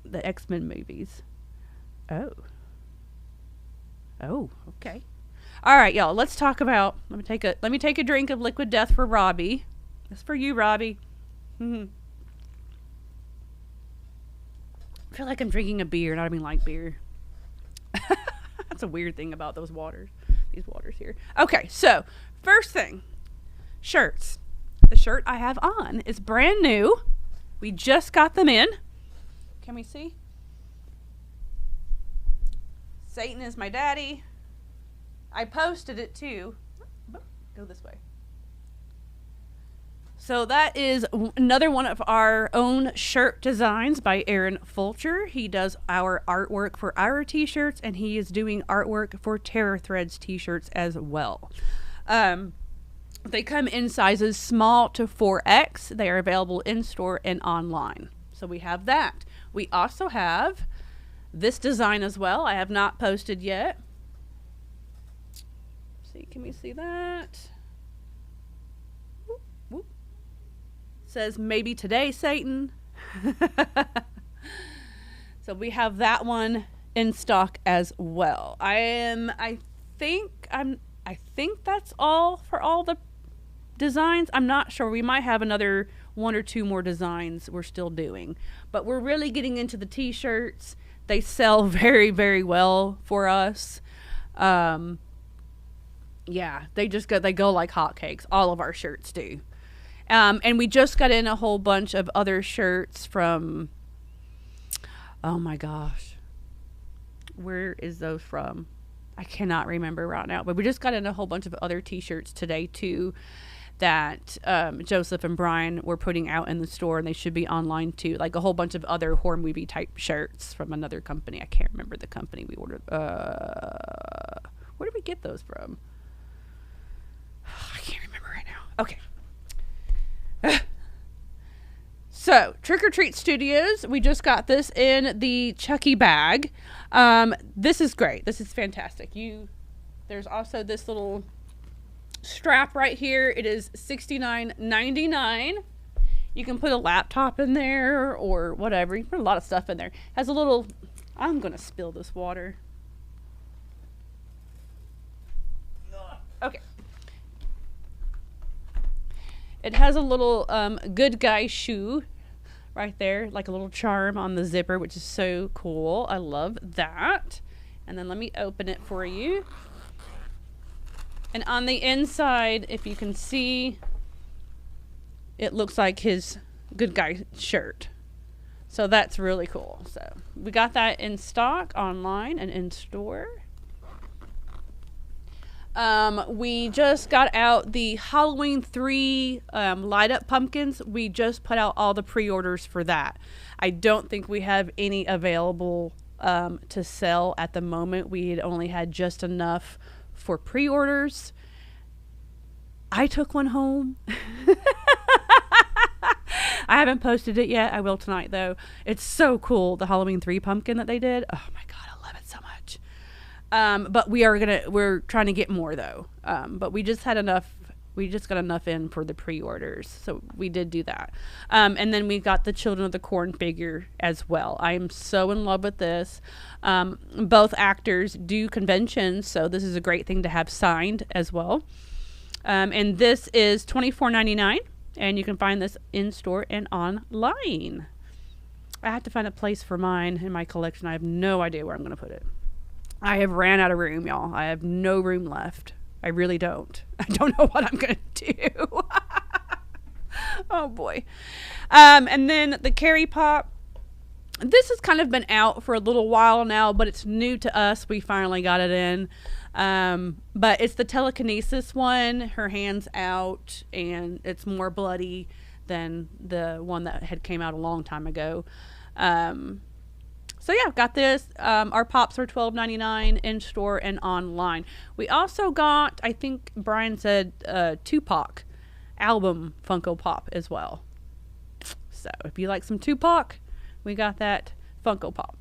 Speaker 1: The X-Men movies. Oh. Oh, okay. All right, y'all. Let's talk about. Let me take a drink of liquid death for Robbie. That's for you, Robbie. I feel like I'm drinking a beer, and I don't even like beer. That's a weird thing about those waters. These waters here. Okay, so first thing, shirts. The shirt I have on is brand new. We just got them in. Can we see? Satan is my daddy. I posted it too. Go this way. So that is another one of our own shirt designs by Aaron Fulcher. He does our artwork for our t-shirts, and he is doing artwork for Terror Threads t-shirts as well. They come in sizes small to 4X. They are available in store and online. So we have that. We also have this design as well. I have not posted yet. See, can we see that? Whoop, whoop. Says maybe today, Satan. So we have that one in stock as well. I think that's all for all the designs. I'm not sure. We might have another one or two more designs we're still doing, but we're really getting into the t-shirts. They sell very, very well for us. Yeah, they go like hotcakes. All of our shirts do. And we just got in a whole bunch of other shirts from, oh my gosh, where is those from? I cannot remember right now, but we just got in a whole bunch of other t-shirts today too, that Joseph and Brian were putting out in the store, and they should be online too. Like a whole bunch of other horror movie type shirts from another company. I can't remember the company we ordered. Where did we get those from? I can't remember right now. Okay. So, Trick or Treat Studios, we just got this in the Chucky Bag. This is great. This is fantastic. There's also this little strap right here. It is $69.99. You can put a laptop in there or whatever. You can put a lot of stuff in there. Has a little, I'm going to spill this water. Okay. It has a little good guy shoe right there, like a little charm on the zipper, which is so cool. I love that. And then let me open it for you. And on the inside, if you can see, it looks like his good guy shirt. So that's really cool. So we got that in stock online and in store. We just got out the Halloween 3 light up pumpkins. We just put out all the pre-orders for that. I don't think we have any available to sell at the moment. We had only had just enough for pre-orders. I took one home. I haven't posted it yet. I will tonight though. It's so cool, the Halloween 3 pumpkin that they did. Oh my god, I love it so much. But we're trying to get more though. But we just got enough in for the pre-orders. So we did do that. And then we got the Children of the Corn figure as well. I am so in love with this. Both actors do conventions, so this is a great thing to have signed as well. And this is $24.99, and you can find this in store and online. I have to find a place for mine in my collection. I have no idea where I'm going to put it. I have ran out of room, y'all. I have no room left. I really don't. I don't know what I'm going to do. Oh, boy. And then the Carrie Pop. This has kind of been out for a little while now, but it's new to us. We finally got it in. But it's the telekinesis one. Her hand's out, and it's more bloody than the one that had came out a long time ago. So yeah, got this. Our pops are $12.99 in store and online. We also got, I think Brian said, Tupac album Funko Pop as well. So if you like some Tupac, we got that Funko Pop.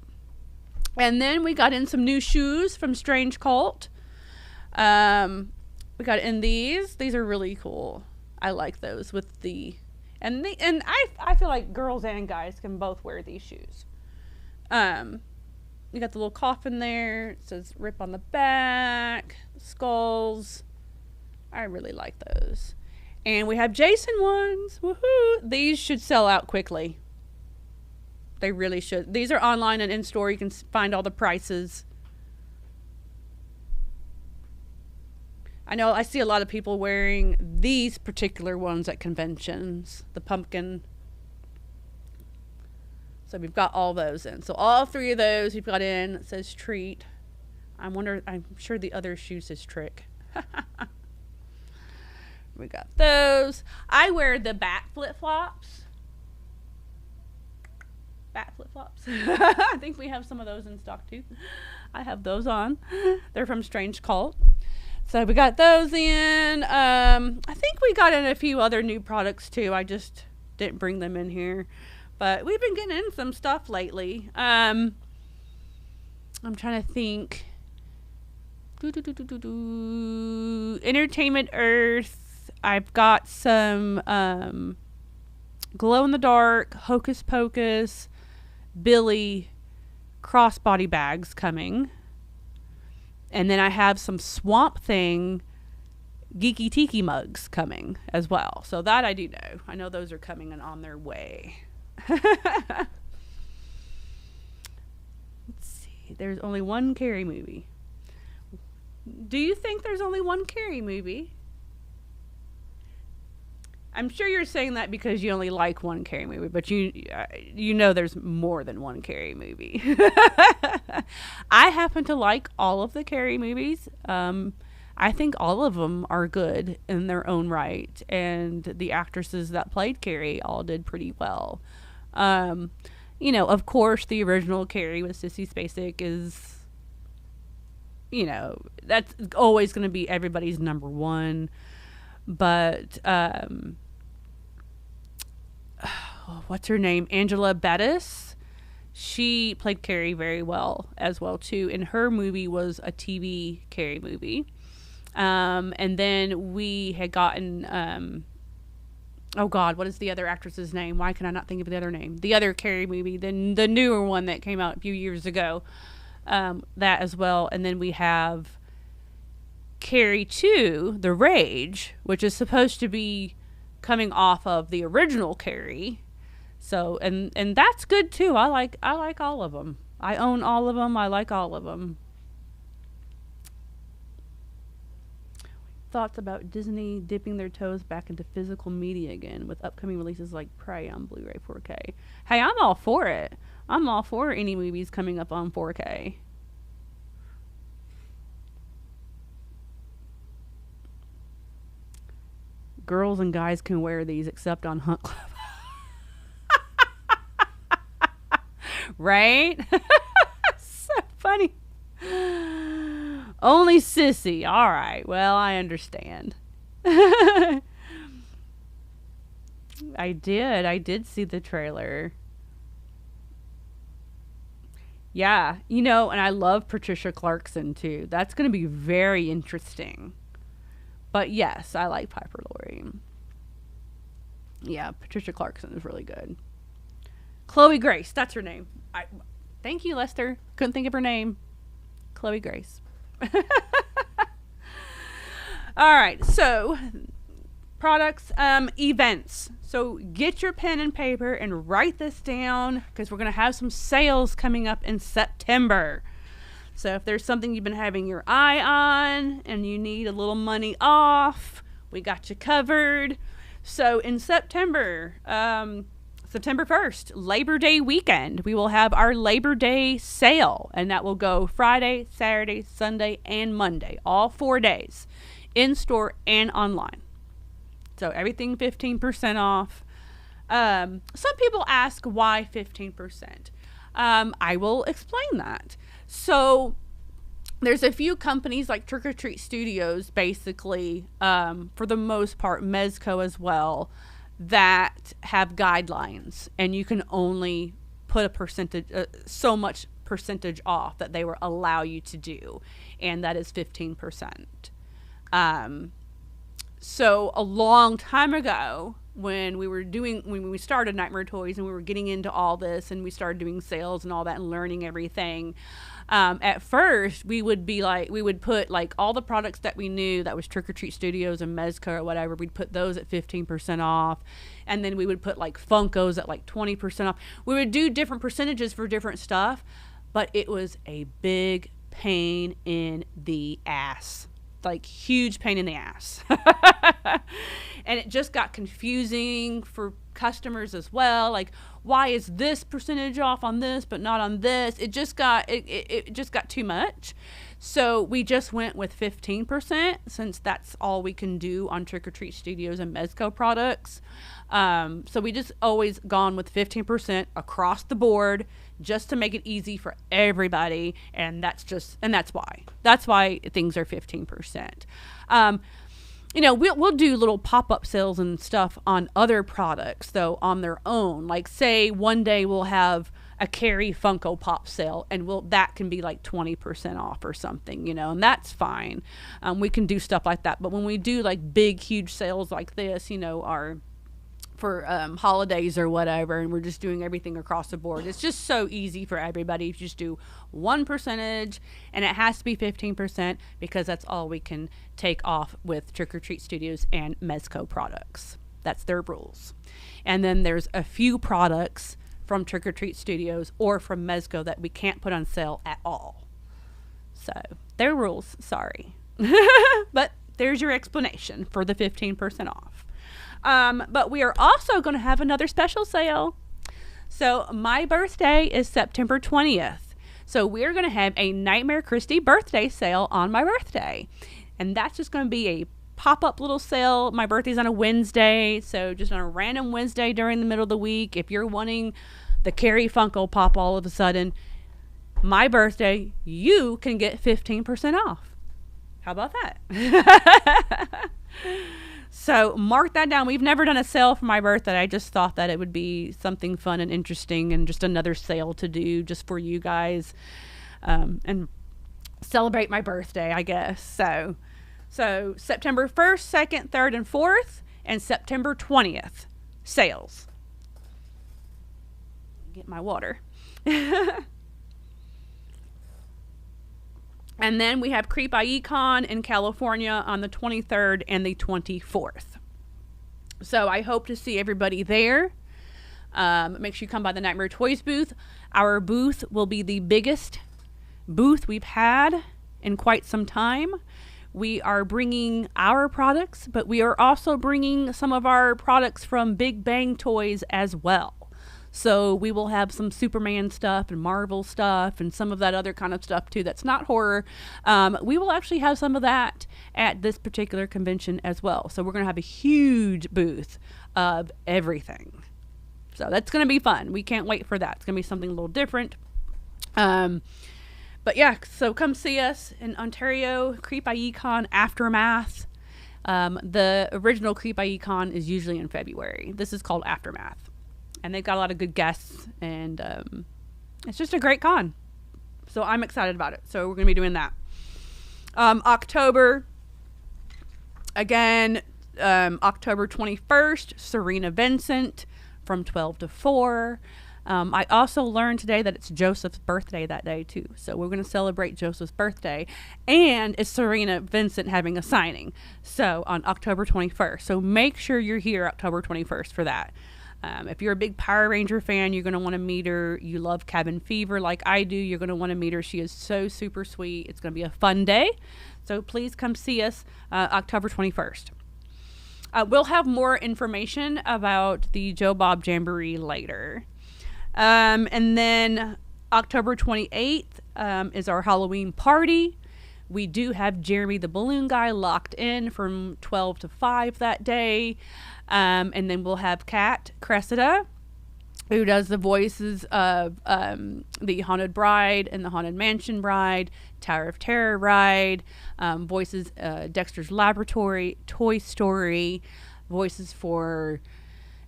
Speaker 1: And then we got in some new shoes from Strange Cult. We got in these. These are really cool. I like those with the and I feel like girls and guys can both wear these shoes. You got the little coffin there. It says "Rip" on the back. Skulls. I really like those. And we have Jason ones. Woohoo! These should sell out quickly. They really should. These are online and in store. You can find all the prices. I know I see a lot of people wearing these particular ones at conventions. The pumpkin. So we've got all those in. So all three of those we've got in. It says treat. I'm sure the other shoe says trick. We got those. I wear the bat flip-flops. Bat flip-flops. I think we have some of those in stock too. I have those on. They're from Strange Cult. So we got those in. I think we got in a few other new products too. I just didn't bring them in here. But we've been getting in some stuff lately. I'm trying to think. Entertainment Earth. I've got some glow-in-the-dark, Hocus Pocus, Billy crossbody bags coming. And then I have some Swamp Thing Geeky Tiki mugs coming as well. So that I do know. I know those are coming and on their way. Let's see. There's only one Carrie movie. Do you think there's only one Carrie movie? I'm sure you're saying that because you only like one Carrie movie, but you know there's more than one Carrie movie. I happen to like all of the Carrie movies. I think all of them are good in their own right, and the actresses that played Carrie all did pretty well. You know, of course, the original Carrie with Sissy Spacek is, you know, that's always going to be everybody's number one. But what's her name? Angela Bettis. She played Carrie very well as well too. And her movie was a TV Carrie movie. And then we had gotten oh God, what is the other actress's name? Why can I not think of the other name? The other Carrie movie, the newer one that came out a few years ago. That as well. And then we have Carrie 2, The Rage, which is supposed to be coming off of the original Carrie. So, and that's good too. I like all of them. I own all of them. I like all of them. Thoughts about Disney dipping their toes back into physical media again with upcoming releases like Prey on Blu-ray 4K. Hey, I'm all for it. I'm all for any movies coming up on 4K. Girls and guys can wear these except on Hunt Club. Right? So funny. Only Sissy. All right. Well, I understand. I did see the trailer. Yeah. You know, and I love Patricia Clarkson too. That's going to be very interesting. But yes, I like Piper Laurie. Yeah, Patricia Clarkson is really good. Chloe Grace, that's her name. Thank you, Lester. Couldn't think of her name. Chloe Grace. All right, so products, events. So get your pen and paper and write this down because we're going to have some sales coming up in September. So if there's something you've been having your eye on and you need a little money off, we got you covered. So in September, September 1st, Labor Day weekend, we will have our Labor Day sale. And that will go Friday, Saturday, Sunday, and Monday. All 4 days. In store and online. So everything 15% off. Some people ask why 15%. I will explain that. So there's a few companies like Trick or Treat Studios, basically, for the most part, Mezco as well, that have guidelines, and you can only put a percentage, so much percentage off that they will allow you to do, and that is 15%. So a long time ago, when we started Nightmare Toys and we were getting into all this and we started doing sales and all that and learning everything, at first we would put like all the products that we knew that was Trick or Treat Studios and Mezco or whatever, we'd put those at 15% off, and then we would put like Funkos at like 20% off. We would do different percentages for different stuff, but it was a big pain in the ass. Like huge pain in the ass. And it just got confusing for customers as well. Like, why is this percentage off on this but not on this? It just got too much. So we just went with 15%, since that's all we can do on Trick or Treat Studios and Mezco products. So we just always gone with 15% across the board, just to make it easy for everybody. And that's why things are 15%. We'll do little pop-up sales and stuff on other products, though, on their own. Like, say one day we'll have a Carrie Funko Pop sale, and that can be like 20% off or something, and that's fine. We can do stuff like that. But when we do like big, huge sales like this, for holidays or whatever, and we're just doing everything across the board, it's just so easy for everybody. You just do one percentage, and it has to be 15%, because that's all we can take off with Trick or Treat Studios and Mezco products. That's their rules. And then there's a few products from Trick or Treat Studios or from Mezco that we can't put on sale at all. So their rules, sorry. But there's your explanation for the 15% off. But we are also going to have another special sale. So my birthday is September 20th. So we're going to have a Nightmare Kristy birthday sale on my birthday. And that's just going to be a pop-up little sale. My birthday's on a Wednesday. So just on a random Wednesday during the middle of the week, if you're wanting the Carrie Funko Pop all of a sudden, my birthday, you can get 15% off. How about that? So mark that down. We've never done a sale for my birthday. I just thought that it would be something fun and interesting, and just another sale to do just for you guys, and celebrate my birthday, I guess. So September 1st, 2nd, 3rd, and 4th, and September 20th sales. Get my water. And then we have Creep Icon in California on the 23rd and the 24th. So I hope to see everybody there. Make sure you come by the Nightmare Toys booth. Our booth will be the biggest booth we've had in quite some time. We are bringing our products, but we are also bringing some of our products from Big Bang Toys as well. So we will have some Superman stuff and Marvel stuff and some of that other kind of stuff too that's not horror. We will actually have some of that at this particular convention as well. So we're going to have a huge booth of everything. So that's going to be fun. We can't wait for that. It's going to be something a little different. But yeah, so come see us in Ontario, Creep Icon Aftermath. The original Creep Icon is usually in February. This is called Aftermath. And they've got a lot of good guests, and it's just a great con. So I'm excited about it. So we're going to be doing that. October, again, October 21st, Serena Vincent from 12 to 4. I also learned today that it's Joseph's birthday that day, too. So we're going to celebrate Joseph's birthday. And it's Serena Vincent having a signing. So on October 21st. So make sure you're here October 21st for that. If you're a big Power Ranger fan, you're going to want to meet her. You love Cabin Fever like I do. You're going to want to meet her. She is so super sweet. It's going to be a fun day. So please come see us October 21st. We'll have more information about the Joe Bob Jamboree later. And then October 28th is our Halloween party. We do have Jeremy the Balloon Guy locked in from 12 to 5 that day. And then we'll have Kat Cressida who does the voices of the Haunted Bride and the Haunted Mansion Bride, Tower of Terror Ride, voices Dexter's Laboratory, Toy Story, voices for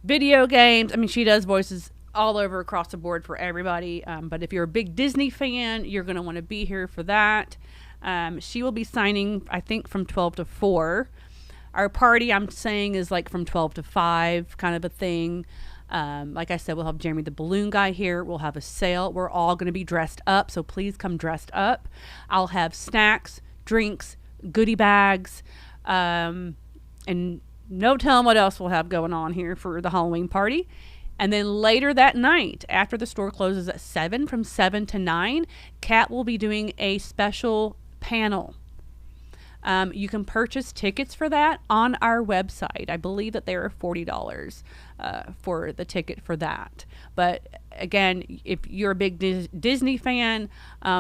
Speaker 1: video games. I mean, she does voices all over across the board for everybody. But if you're a big Disney fan, you're going to want to be here for that. She will be signing, I think, from 12 to 4. Our party, I'm saying, is like from 12 to 5 kind of a thing. Like I said, we'll have Jeremy the Balloon Guy here. We'll have a sale. We're all going to be dressed up, so please come dressed up. I'll have snacks, drinks, goodie bags, and no telling what else we'll have going on here for the Halloween party. And then later that night, after the store closes at 7, from 7 to 9, Kat will be doing a special panel. You can purchase tickets for that on our website. I believe that they are $40 for the ticket for that. But again, if you're a big Disney fan,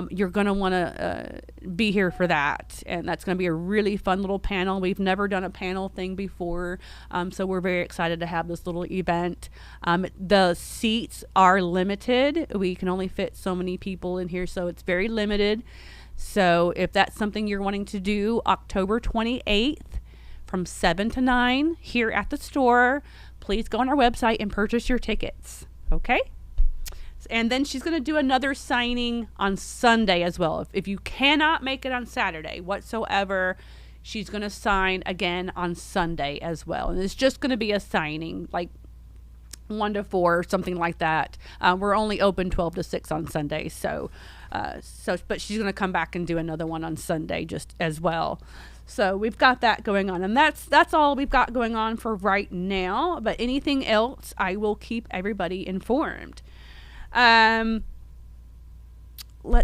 Speaker 1: you're going to want to be here for that. And that's going to be a really fun little panel. We've never done a panel thing before, so we're very excited to have this little event. The seats are limited. We can only fit so many people in here, so it's very limited. So if that's something you're wanting to do, October 28th from 7 to 9 here at the store, please go on our website and purchase your tickets. Okay? And then she's going to do another signing on Sunday as well. If you cannot make it on Saturday whatsoever, she's going to sign again on Sunday as well. And it's just going to be a signing, like 1 to 4 or something like that. We're only open 12 to 6 on Sunday, but she's going to come back and do another one on Sunday just as well. So we've got that going on, and that's all we've got going on for right now. But anything else, I will keep everybody informed. Let's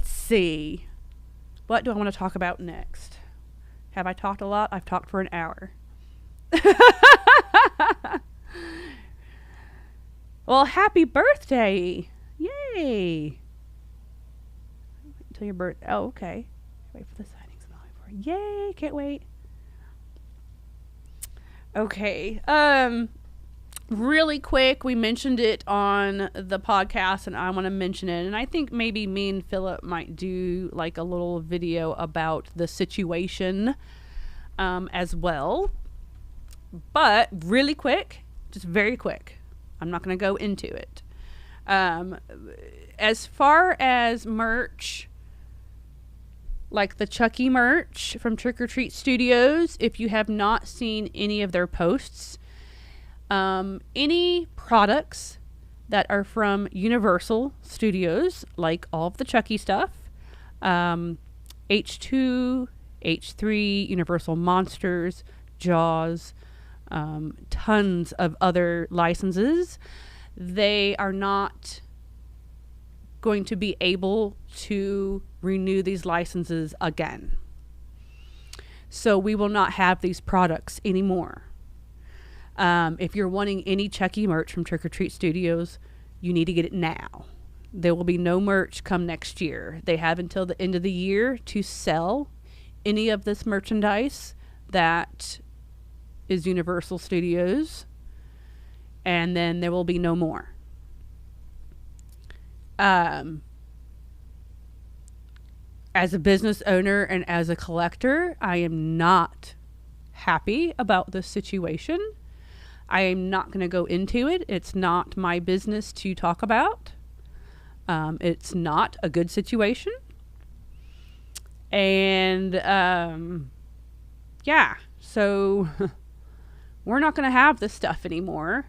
Speaker 1: see. What do I want to talk about next? Have I talked a lot? I've talked for an hour. Well, happy birthday. Yay. Until your birthday. Oh, okay. Wait for the signings. Yay. Can't wait. Okay. Really quick, we mentioned it on the podcast, and I want to mention it. And I think maybe me and Philip might do like a little video about the situation as well. But really quick, just very quick. I'm not going to go into it. As far as merch, like the Chucky merch from Trick or Treat Studios, if you have not seen any of their posts, any products that are from Universal Studios, like all of the Chucky stuff, H2, H3, Universal Monsters, Jaws, tons of other licenses, they are not going to be able to renew these licenses again. So we will not have these products anymore. If you're wanting any Chucky merch from Trick or Treat Studios, you need to get it now. There will be no merch come next year. They have until the end of the year to sell any of this merchandise that is Universal Studios, and then there will be no more. As a business owner and as a collector, I am not happy about this situation. I am not going to go into it. It's not my business to talk about. It's not a good situation. And yeah, so we're not going to have this stuff anymore.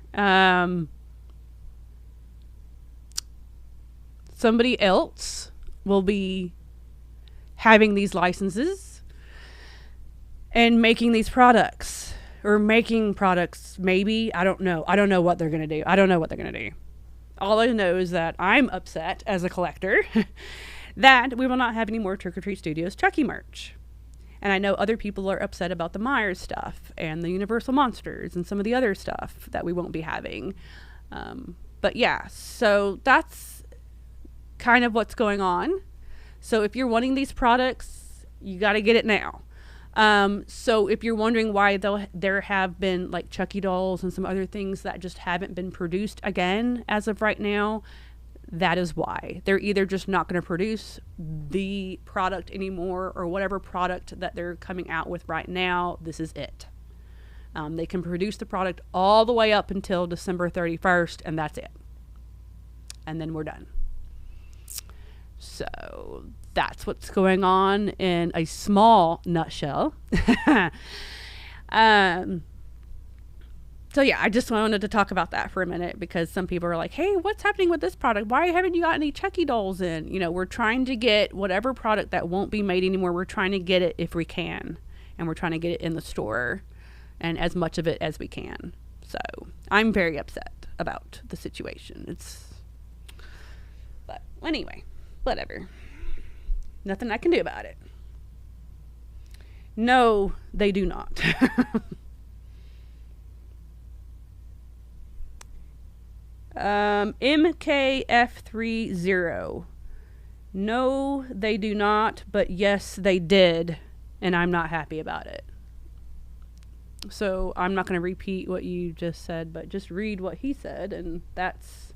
Speaker 1: Somebody else will be having these licenses and making these products, or making products, maybe. I don't know. I don't know what they're going to do. I don't know what they're going to do. All I know is that I'm upset as a collector that we will not have any more Trick or Treat Studios Chucky merch. And I know other people are upset about the Myers stuff and the Universal Monsters and some of the other stuff that we won't be having. But yeah, so that's kind of what's going on. So if you're wanting these products, you got to get it now. So if you're wondering why there have been like Chucky dolls and some other things that just haven't been produced again as of right now, that is why. They're either just not going to produce the product anymore, or whatever product that they're coming out with right now, this is it. They can produce the product all the way up until December 31st, and that's it. And then we're done. So that's what's going on in a small nutshell. So yeah, I just wanted to talk about that for a minute, because some people are like, hey, what's happening with this product? Why haven't you got any Chucky dolls in? You know, we're trying to get whatever product that won't be made anymore. We're trying to get it if we can. And we're trying to get it in the store, and as much of it as we can. So I'm very upset about the situation. But anyway, whatever. Nothing I can do about it. No, they do not. MKF30. No, they do not, but yes, they did, and I'm not happy about it. So I'm not going to repeat what you just said, but just read what he said, and that's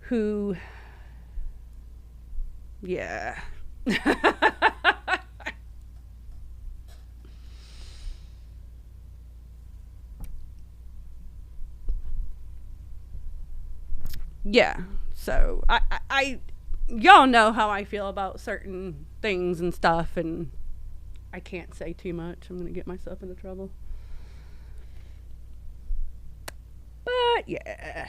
Speaker 1: who. Yeah. Yeah. So I y'all know how I feel about certain things and stuff, and I can't say too much. I'm going to get myself into trouble. But yeah.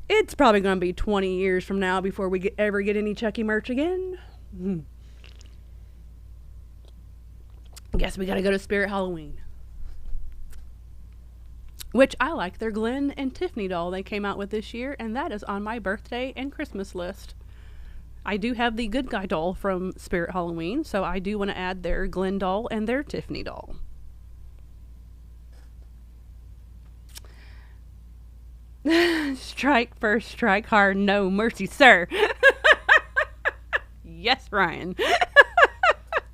Speaker 1: It's probably going to be 20 years from now before we ever get any Chucky merch again. I guess we got to go to Spirit Halloween. Which I like their Glenn and Tiffany doll they came out with this year, and that is on my birthday and Christmas list. I do have the Good Guy doll from Spirit Halloween, so I do want to add their Glenn doll and their Tiffany doll. Strike first, strike hard, no mercy, sir. Yes, Ryan.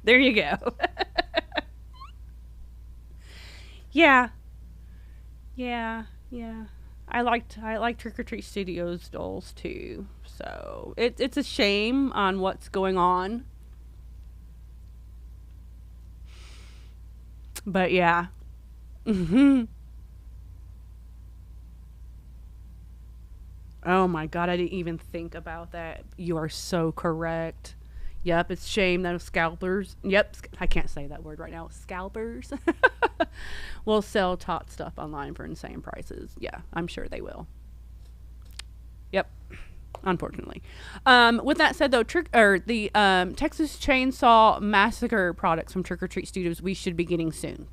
Speaker 1: There you go. Yeah. I like Trick or Treat Studios dolls too. So it's a shame on what's going on. But yeah. Oh my God, I didn't even think about that. You are so correct. Yep, it's a shame that scalpers. Yep, I can't say that word right now. Scalpers will sell Tot stuff online for insane prices. Yeah, I'm sure they will. Yep, unfortunately. With that said, though, the Texas Chainsaw Massacre products from Trick or Treat Studios we should be getting soon.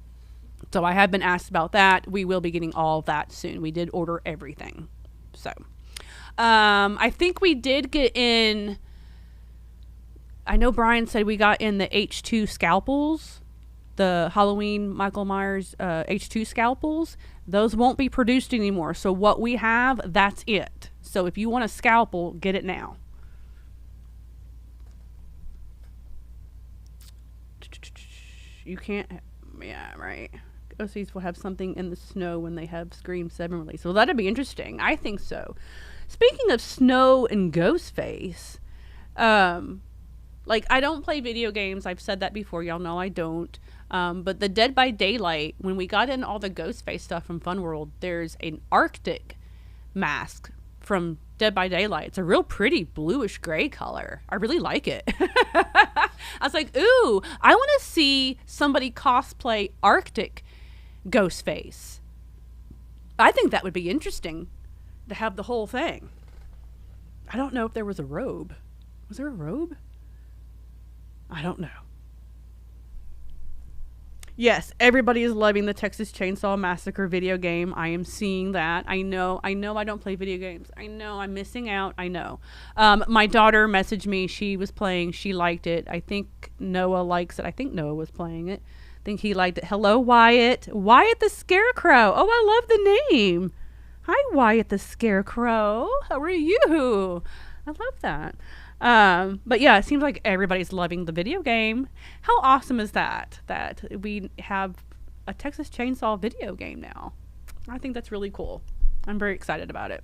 Speaker 1: So I have been asked about that. We will be getting all of that soon. We did order everything. So I think we did get in. I know Brian said we got in the H2 scalpels, the Halloween Michael Myers H2 scalpels. Those won't be produced anymore. So what we have, that's it. So if you want a scalpel, get it now. You can't. Yeah, right. Ghosties will have something in the snow when they have Scream 7 release. Well, that'd be interesting. I think so. Speaking of snow and Ghostface, like, I don't play video games. I've said that before. Y'all know I don't. But the Dead by Daylight, when we got in all the Ghostface stuff from Fun World, there's an Arctic mask from Dead by Daylight. It's a real pretty bluish gray color. I really like it. I was like, ooh, I want to see somebody cosplay Arctic Ghostface. I think that would be interesting to have the whole thing. I don't know if there was a robe. Was there a robe? I don't know. Yes, everybody is loving the Texas Chainsaw Massacre video game. I am seeing that. I know I don't play video games. I know I'm missing out. I know. My daughter messaged me. She was playing. She liked it. I think Noah likes it. I think Noah was playing it. I think he liked it. Hello, Wyatt. Wyatt the Scarecrow. Oh, I love the name. Hi, Wyatt the Scarecrow. How are you? I love that. But yeah, it seems like everybody's loving the video game. How awesome is that? That we have a Texas Chainsaw video game now. I think that's really cool. I'm very excited about it.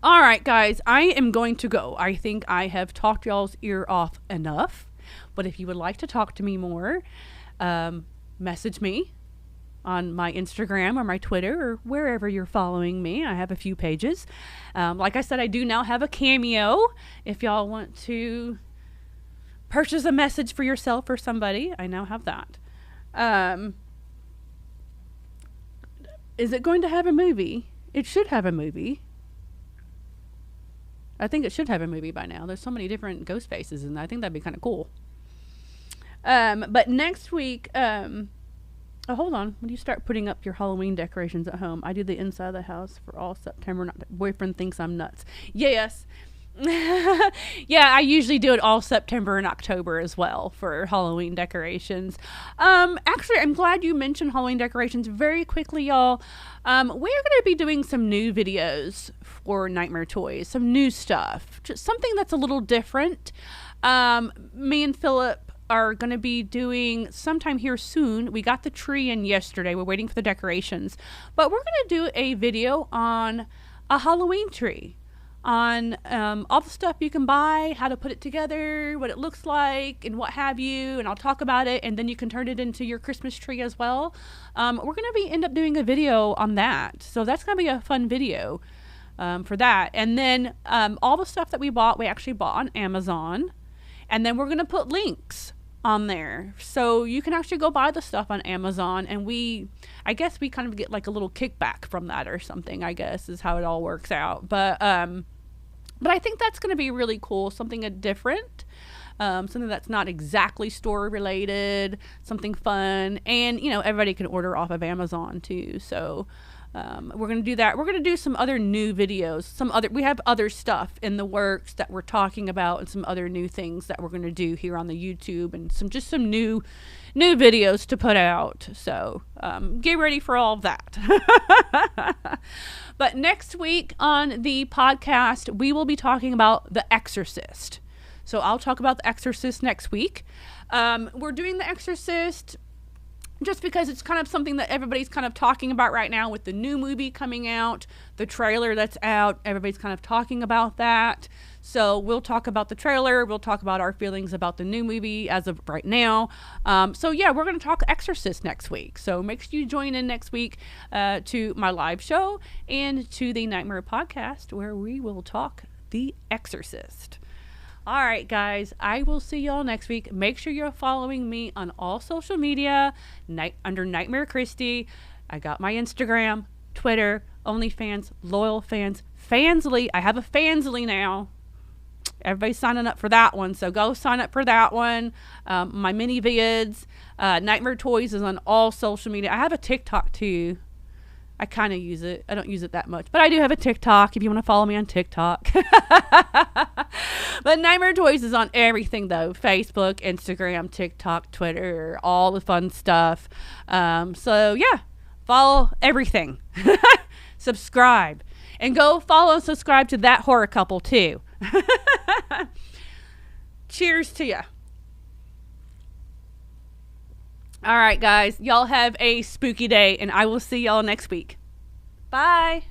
Speaker 1: All right, guys, I am going to go. I think I have talked y'all's ear off enough. But if you would like to talk to me more, message me on my Instagram or my Twitter or wherever you're following me. I have a few pages. Like I said, I do now have a Cameo. If y'all want to purchase a message for yourself or somebody, I now have that. Is it going to have a movie? It should have a movie. I think it should have a movie by now. There's so many different ghost faces, and I think that'd be kind of cool. But next week, oh, hold on. When you start putting up your Halloween decorations at home, I do the inside of the house for all September. Boyfriend thinks I'm nuts. Yes. Yeah, I usually do it all September and October as well for Halloween decorations. Actually, I'm glad you mentioned Halloween decorations. Very quickly, y'all. We're going to be doing some new videos for Nightmare Toys. Some new stuff. Just something that's a little different. Me and Philip are going to be doing sometime here soon. We got the tree in yesterday. We're waiting for the decorations. But we're going to do a video on a Halloween tree. On all the stuff you can buy, how to put it together, what it looks like, and what have you. And I'll talk about it, and then you can turn it into your Christmas tree as well. We're going to end up doing a video on that. So that's going to be a fun video for that. And then all the stuff that we bought, we actually bought on Amazon. And then we're going to put links on there. So you can actually go buy the stuff on Amazon. And I guess we kind of get like a little kickback from that or something, I guess is how it all works out. But I think that's going to be really cool. Something different. Something that's not exactly store related. Something fun. And, everybody can order off of Amazon too. So we're going to do that. We're going to do some other new videos. We have other stuff in the works that we're talking about, and some other new things that we're going to do here on the YouTube, and some new videos to put out. So get ready for all of that. But next week on the podcast, we will be talking about The Exorcist. So I'll talk about The Exorcist next week. We're doing The Exorcist just because it's kind of something that everybody's kind of talking about right now with the new movie coming out, the trailer that's out. Everybody's kind of talking about that. So we'll talk about the trailer. We'll talk about our feelings about the new movie as of right now. So yeah, we're going to talk Exorcist next week. So make sure you join in next week to my live show and to the Nightmare podcast, where we will talk The Exorcist. All right, guys, I will see y'all next week. Make sure you're following me on all social media under Nightmare Kristy. I got my Instagram, Twitter, OnlyFans, Loyal Fans, Fansly. I have a Fansly now. Everybody's signing up for that one, so go sign up for that one. My mini vids, Nightmare Toys is on all social media. I have a TikTok too. I kind of use it. I don't use it that much, but I do have a TikTok if you want to follow me on TikTok. But Nightmare Toys is on everything though. Facebook, Instagram, TikTok, Twitter, all the fun stuff. So yeah, follow everything. Subscribe. And go follow and subscribe to That Horror Couple too. Cheers to ya. All right, guys. Y'all have a spooky day, and I will see y'all next week. Bye.